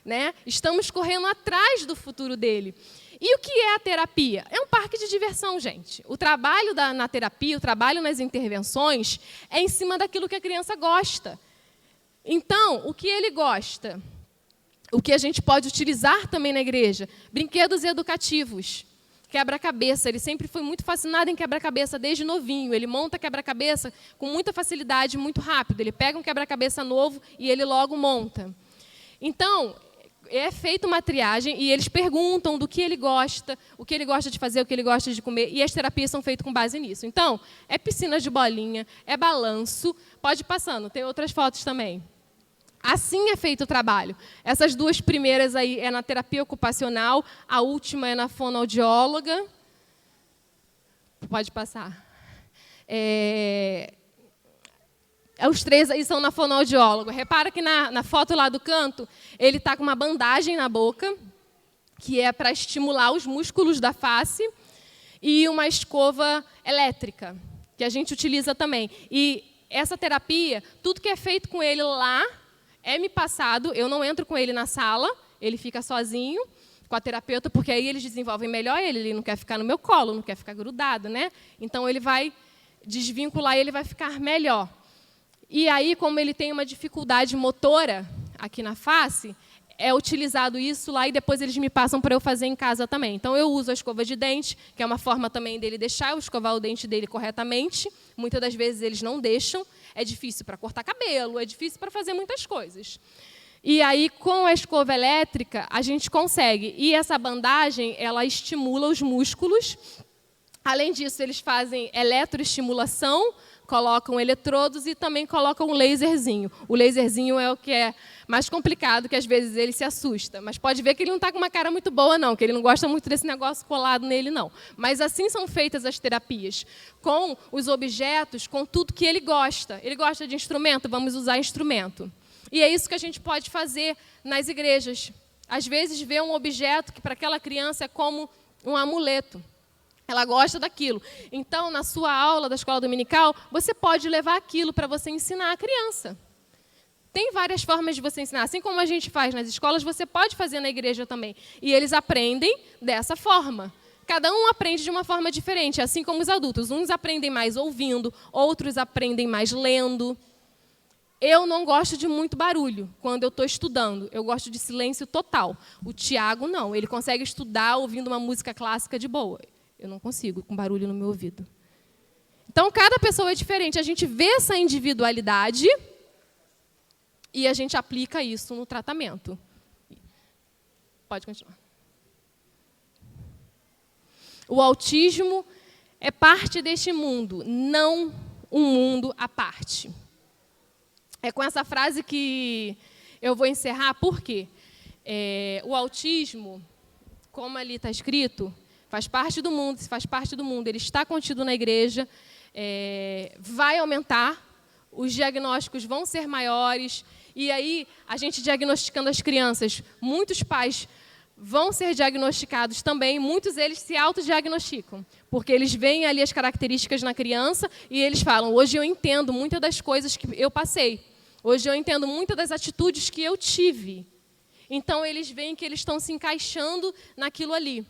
né? Estamos correndo atrás do futuro dele. E o que é a terapia? É um parque de diversão, gente. O trabalho na terapia, o trabalho nas intervenções, é em cima daquilo que a criança gosta. Então, o que ele gosta? O que a gente pode utilizar também na igreja? Brinquedos educativos. Quebra-cabeça, ele sempre foi muito fascinado em quebra-cabeça desde novinho. Ele monta quebra-cabeça com muita facilidade, muito rápido. Ele pega um quebra-cabeça novo e ele logo monta. Então, é feita uma triagem e eles perguntam do que ele gosta, o que ele gosta de fazer, o que ele gosta de comer, e as terapias são feitas com base nisso. Então, é piscina de bolinha, é balanço, pode ir passando, tem outras fotos também. Assim é feito o trabalho. Essas 2 primeiras aí é na terapia ocupacional, a última é na fonoaudióloga. Pode passar. Os 3 aí são na fonoaudióloga. Repara que na foto lá do canto, ele está com uma bandagem na boca, que é para estimular os músculos da face, e uma escova elétrica, que a gente utiliza também. E essa terapia, tudo que é feito com ele lá, é me passado, eu não entro com ele na sala, ele fica sozinho com a terapeuta, porque aí eles desenvolvem melhor ele não quer ficar no meu colo, não quer ficar grudado, né? Então, ele vai desvincular e ele vai ficar melhor. E aí, como ele tem uma dificuldade motora aqui na face, é utilizado isso lá e depois eles me passam para eu fazer em casa também. Então, eu uso a escova de dente, que é uma forma também dele deixar eu escovar o dente dele corretamente. Muitas das vezes eles não deixam. É difícil para cortar cabelo, é difícil para fazer muitas coisas. E aí, com a escova elétrica, a gente consegue. E essa bandagem, ela estimula os músculos. Além disso, eles fazem eletroestimulação, colocam eletrodos e também colocam um laserzinho. O laserzinho é o que é mais complicado, que às vezes ele se assusta. Mas pode ver que ele não está com uma cara muito boa, não, que ele não gosta muito desse negócio colado nele, não. Mas assim são feitas as terapias, com os objetos, com tudo que ele gosta. Ele gosta de instrumento? Vamos usar instrumento. E é isso que a gente pode fazer nas igrejas. Às vezes, vê um objeto que para aquela criança é como um amuleto. Ela gosta daquilo. Então, na sua aula da escola dominical, você pode levar aquilo para você ensinar a criança. Tem várias formas de você ensinar. Assim como a gente faz nas escolas, você pode fazer na igreja também. E eles aprendem dessa forma. Cada um aprende de uma forma diferente, assim como os adultos. Uns aprendem mais ouvindo, outros aprendem mais lendo. Eu não gosto de muito barulho quando eu estou estudando. Eu gosto de silêncio total. O Tiago, não. Ele consegue estudar ouvindo uma música clássica de boa. Eu não consigo, com barulho no meu ouvido. Então, cada pessoa é diferente. A gente vê essa individualidade e a gente aplica isso no tratamento. Pode continuar. O autismo é parte deste mundo, não um mundo à parte. É com essa frase que eu vou encerrar, por quê? O autismo, como ali está escrito, faz parte do mundo, se faz parte do mundo, ele está contido na igreja, vai aumentar, os diagnósticos vão ser maiores, e aí, a gente diagnosticando as crianças, muitos pais vão ser diagnosticados também, muitos deles se autodiagnosticam, porque eles veem ali as características na criança e eles falam, hoje eu entendo muitas das coisas que eu passei, hoje eu entendo muitas das atitudes que eu tive. Então, eles veem que eles estão se encaixando naquilo ali.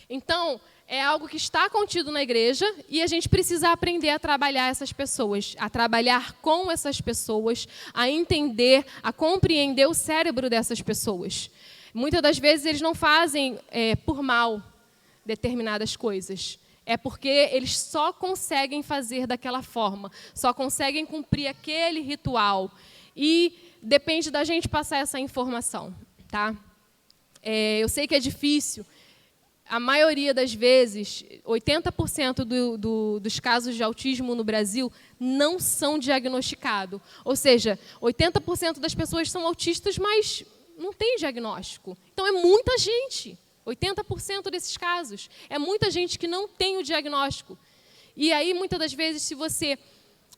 Então, é algo que está contido na igreja e a gente precisa aprender a trabalhar essas pessoas, a trabalhar com essas pessoas, a entender, a compreender o cérebro dessas pessoas. Muitas das vezes eles não fazem por mal determinadas coisas. É porque eles só conseguem fazer daquela forma, só conseguem cumprir aquele ritual. E depende da gente passar essa informação. Tá? Eu sei que é difícil. A maioria das vezes, 80% dos casos de autismo no Brasil não são diagnosticados. Ou seja, 80% das pessoas são autistas, mas não tem diagnóstico. Então, é muita gente. 80% desses casos. É muita gente que não tem o diagnóstico. E aí, muitas das vezes, se você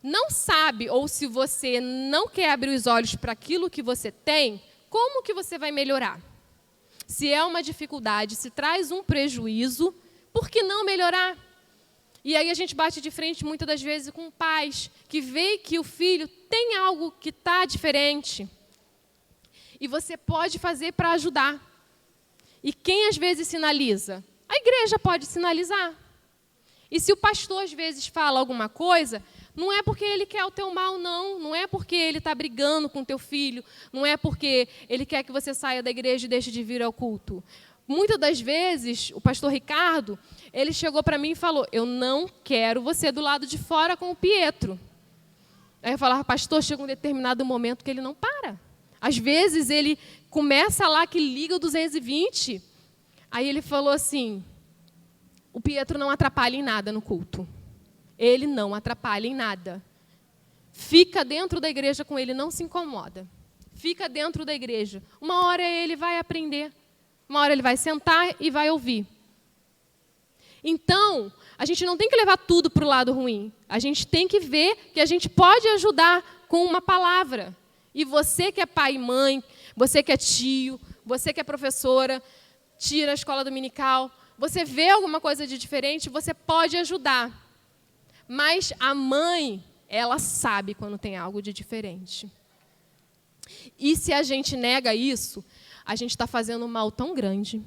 não sabe ou se você não quer abrir os olhos para aquilo que você tem, como que você vai melhorar? Se é uma dificuldade, se traz um prejuízo, por que não melhorar? E aí a gente bate de frente, muitas das vezes, com pais que veem que o filho tem algo que está diferente. E você pode fazer para ajudar. E quem, às vezes, sinaliza? A igreja pode sinalizar. E se o pastor, às vezes, fala alguma coisa, não é porque ele quer o teu mal, não. Não é porque ele está brigando com o teu filho. Não é porque ele quer que você saia da igreja e deixe de vir ao culto. Muitas das vezes, o pastor Ricardo, ele chegou para mim e falou, eu não quero você do lado de fora com o Pietro. Aí eu falava, pastor, chega um determinado momento que ele não para. Às vezes, ele começa lá que liga o 220. Aí ele falou assim, o Pietro não atrapalha em nada no culto. Ele não atrapalha em nada. Fica dentro da igreja com ele, não se incomoda. Fica dentro da igreja. Uma hora ele vai aprender. Uma hora ele vai sentar e vai ouvir. Então, a gente não tem que levar tudo para o lado ruim. A gente tem que ver que a gente pode ajudar com uma palavra. E você que é pai e mãe, você que é tio, você que é professora, tia na escola dominical, você vê alguma coisa de diferente, você pode ajudar. Mas a mãe, ela sabe quando tem algo de diferente. E se a gente nega isso, a gente está fazendo um mal tão grande,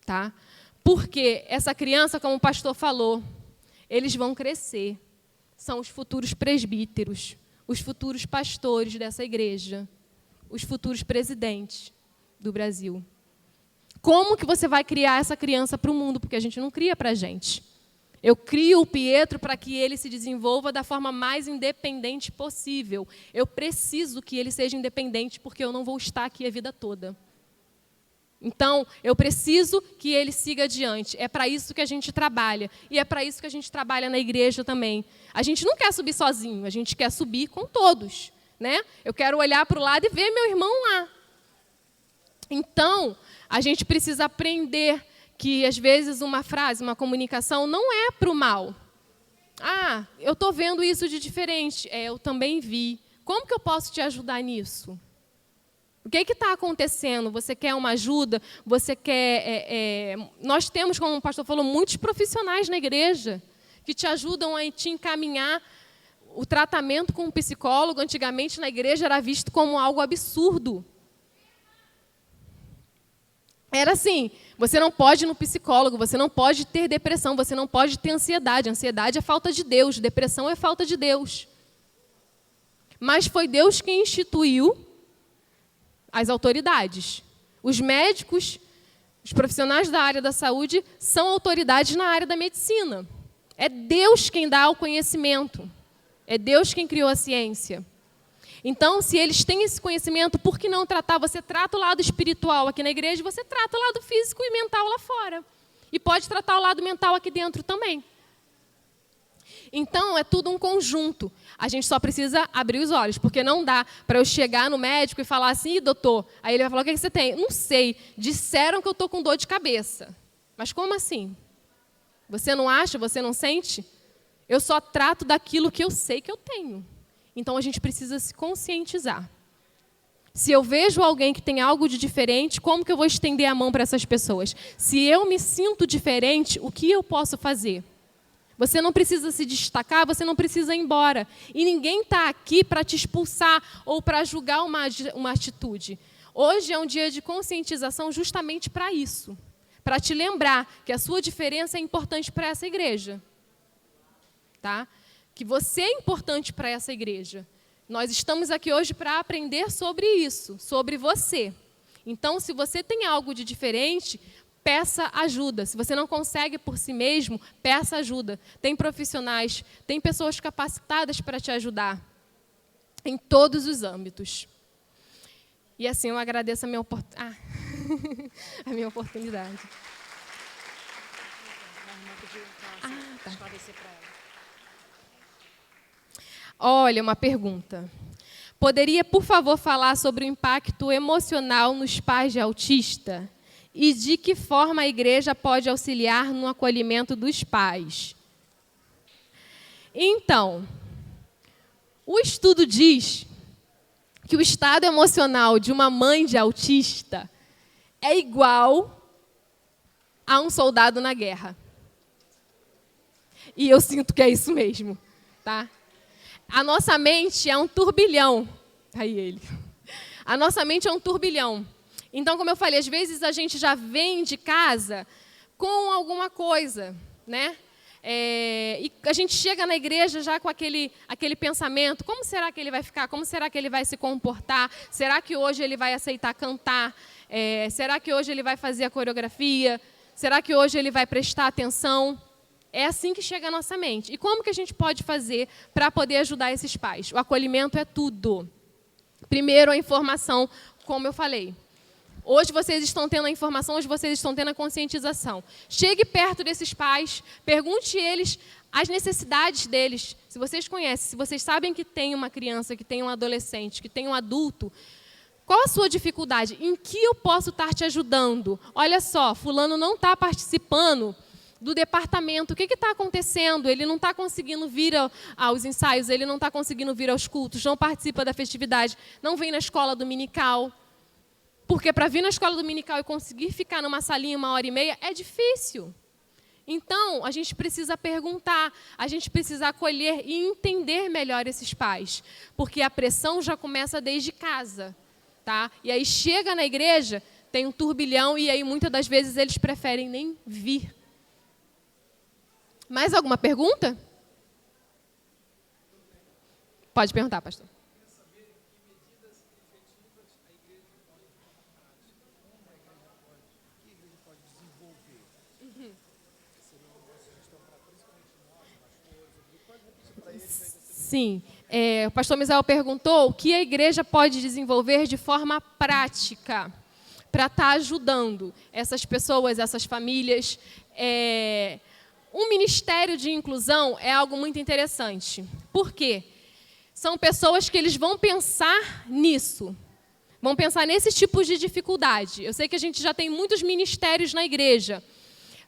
tá? Porque essa criança, como o pastor falou, eles vão crescer. São os futuros presbíteros, os futuros pastores dessa igreja. os futuros presidentes do Brasil. Como que você vai criar essa criança para o mundo? Porque a gente não cria para a gente. Eu crio o Pietro para que ele se desenvolva da forma mais independente possível. Eu preciso que ele seja independente, porque eu não vou estar aqui a vida toda. Então, eu preciso que ele siga adiante. É para isso que a gente trabalha. E é para isso que a gente trabalha na igreja também. A gente não quer subir sozinho, a gente quer subir com todos, né? Eu quero olhar para o lado e ver meu irmão lá. Então, a gente precisa aprender que, às vezes, uma frase, uma comunicação, não é para o mal. Ah, eu estou vendo isso de diferente. Eu também vi. Como que eu posso te ajudar nisso? O que está acontecendo? Você quer uma ajuda? Você quer... Nós temos, como o pastor falou, muitos profissionais na igreja que te ajudam a te encaminhar. O tratamento com um psicólogo, antigamente, na igreja, era visto como algo absurdo. Era assim, você não pode ir no psicólogo, você não pode ter depressão, você não pode ter ansiedade. Ansiedade é falta de Deus, depressão é falta de Deus. Mas foi Deus quem instituiu as autoridades. Os médicos, os profissionais da área da saúde são autoridades na área da medicina. É Deus quem dá o conhecimento. É Deus quem criou a ciência. Então, se eles têm esse conhecimento, por que não tratar? Você trata o lado espiritual aqui na igreja, você trata o lado físico e mental lá fora. E pode tratar o lado mental aqui dentro também. Então, é tudo um conjunto. A gente só precisa abrir os olhos, porque não dá para eu chegar no médico e falar assim, doutor, aí ele vai falar, o que você tem? Não sei, disseram que eu estou com dor de cabeça. Mas como assim? Você não acha, você não sente? Eu só trato daquilo que eu sei que eu tenho. Então, a gente precisa se conscientizar. Se eu vejo alguém que tem algo de diferente, como que eu vou estender a mão para essas pessoas? Se eu me sinto diferente, o que eu posso fazer? Você não precisa se destacar, você não precisa ir embora. E ninguém está aqui para te expulsar ou para julgar uma atitude. Hoje é um dia de conscientização justamente para isso. Para te lembrar que a sua diferença é importante para essa igreja. Tá? Que você é importante para essa igreja. Nós estamos aqui hoje para aprender sobre isso, sobre você. Então, se você tem algo de diferente, peça ajuda. Se você não consegue por si mesmo, peça ajuda. Tem profissionais, tem pessoas capacitadas para te ajudar em todos os âmbitos. E assim eu agradeço a minha oportunidade. Tá. Olha, uma pergunta. Poderia, por favor, falar sobre o impacto emocional nos pais de autista? E de que forma a igreja pode auxiliar no acolhimento dos pais? Então, o estudo diz que o estado emocional de uma mãe de autista é igual a um soldado na guerra. E eu sinto que é isso mesmo, tá? A nossa mente é um turbilhão. Aí ele. A nossa mente é um turbilhão. Então, como eu falei, às vezes a gente já vem de casa com alguma coisa, né? E a gente chega na igreja já com aquele pensamento, como será que ele vai ficar? Como será que ele vai se comportar? Será que hoje ele vai aceitar cantar? Será que hoje ele vai fazer a coreografia? Será que hoje ele vai prestar atenção? É assim que chega a nossa mente. E como que a gente pode fazer para poder ajudar esses pais? O acolhimento é tudo. Primeiro, a informação, como eu falei. Hoje vocês estão tendo a informação, hoje vocês estão tendo a conscientização. Chegue perto desses pais, pergunte eles as necessidades deles. Se vocês conhecem, se vocês sabem que tem uma criança, que tem um adolescente, que tem um adulto, qual a sua dificuldade? Em que eu posso estar te ajudando? Olha só, fulano não está participando do departamento. O que está acontecendo? Ele não está conseguindo vir aos ensaios, ele não está conseguindo vir aos cultos, não participa da festividade, não vem na escola dominical. Porque para vir na escola dominical e conseguir ficar numa salinha 1h30 é difícil. Então, a gente precisa perguntar, a gente precisa acolher e entender melhor esses pais. Porque a pressão já começa desde casa. Tá? E aí chega na igreja, tem um turbilhão e aí muitas das vezes eles preferem nem vir. Mais alguma pergunta? Pode perguntar, pastor. Sim. O pastor Misael perguntou o que a igreja pode desenvolver de forma prática para estar ajudando essas pessoas, essas famílias. Um ministério de inclusão é algo muito interessante. Por quê? São pessoas que eles vão pensar nisso. Vão pensar nesses tipos de dificuldade. Eu sei que a gente já tem muitos ministérios na igreja,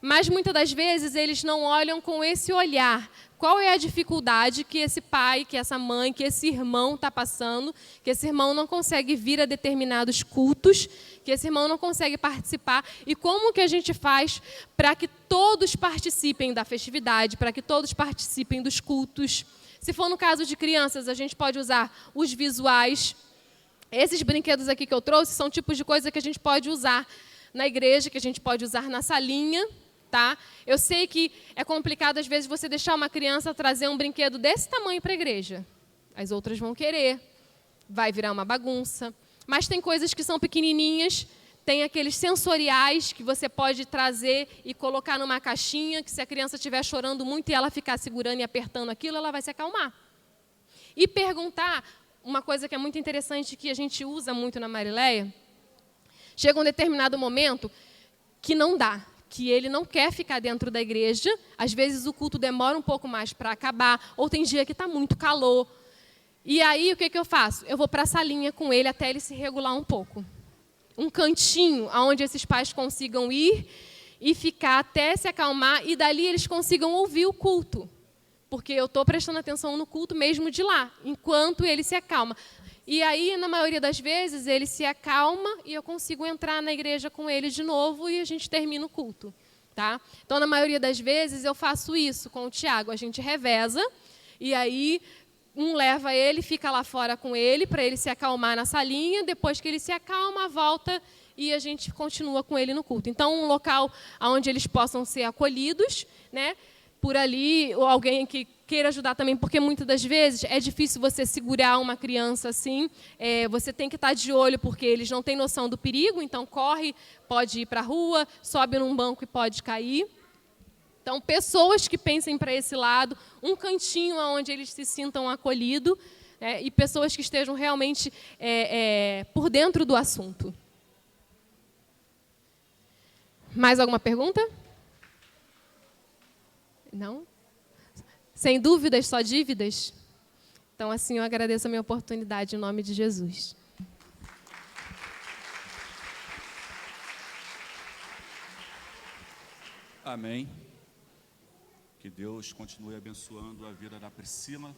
mas muitas das vezes eles não olham com esse olhar. Qual é a dificuldade que esse pai, que essa mãe, que esse irmão está passando, que esse irmão não consegue vir a determinados cultos, que esse irmão não consegue participar, e como que a gente faz para que todos participem da festividade, para que todos participem dos cultos. Se for no caso de crianças, a gente pode usar os visuais. Esses brinquedos aqui que eu trouxe são tipos de coisa que a gente pode usar na igreja, que a gente pode usar na salinha. Tá? Eu sei que é complicado, às vezes, você deixar uma criança trazer um brinquedo desse tamanho para a igreja. As outras vão querer, vai virar uma bagunça. Mas tem coisas que são pequenininhas, tem aqueles sensoriais que você pode trazer e colocar numa caixinha, que se a criança estiver chorando muito e ela ficar segurando e apertando aquilo, ela vai se acalmar. E perguntar, uma coisa que é muito interessante, que a gente usa muito na Marileia, chega um determinado momento que não dá, que ele não quer ficar dentro da igreja, às vezes o culto demora um pouco mais para acabar, ou tem dia que está muito calor. E aí, o que eu faço? Eu vou para a salinha com ele até ele se regular um pouco. Um cantinho onde esses pais consigam ir e ficar até se acalmar, e dali eles consigam ouvir o culto. Porque eu estou prestando atenção no culto mesmo de lá, enquanto ele se acalma. E aí, na maioria das vezes, ele se acalma e eu consigo entrar na igreja com ele de novo e a gente termina o culto. Tá? Então, na maioria das vezes, eu faço isso com o Tiago. A gente reveza e aí um leva ele, fica lá fora com ele para ele se acalmar na salinha. Depois que ele se acalma, volta e a gente continua com ele no culto. Então, um local onde eles possam ser acolhidos, né? Por ali, ou alguém que queira ajudar também, porque muitas das vezes é difícil você segurar uma criança assim, você tem que estar de olho, porque eles não têm noção do perigo, então corre, pode ir para a rua, sobe num banco e pode cair. Então, pessoas que pensem para esse lado, um cantinho onde eles se sintam acolhidos, e pessoas que estejam realmente por dentro do assunto. Mais alguma pergunta? Não? Sem dúvidas, só dívidas? Então, assim, eu agradeço a minha oportunidade em nome de Jesus. Amém. Que Deus continue abençoando a vida da Priscila,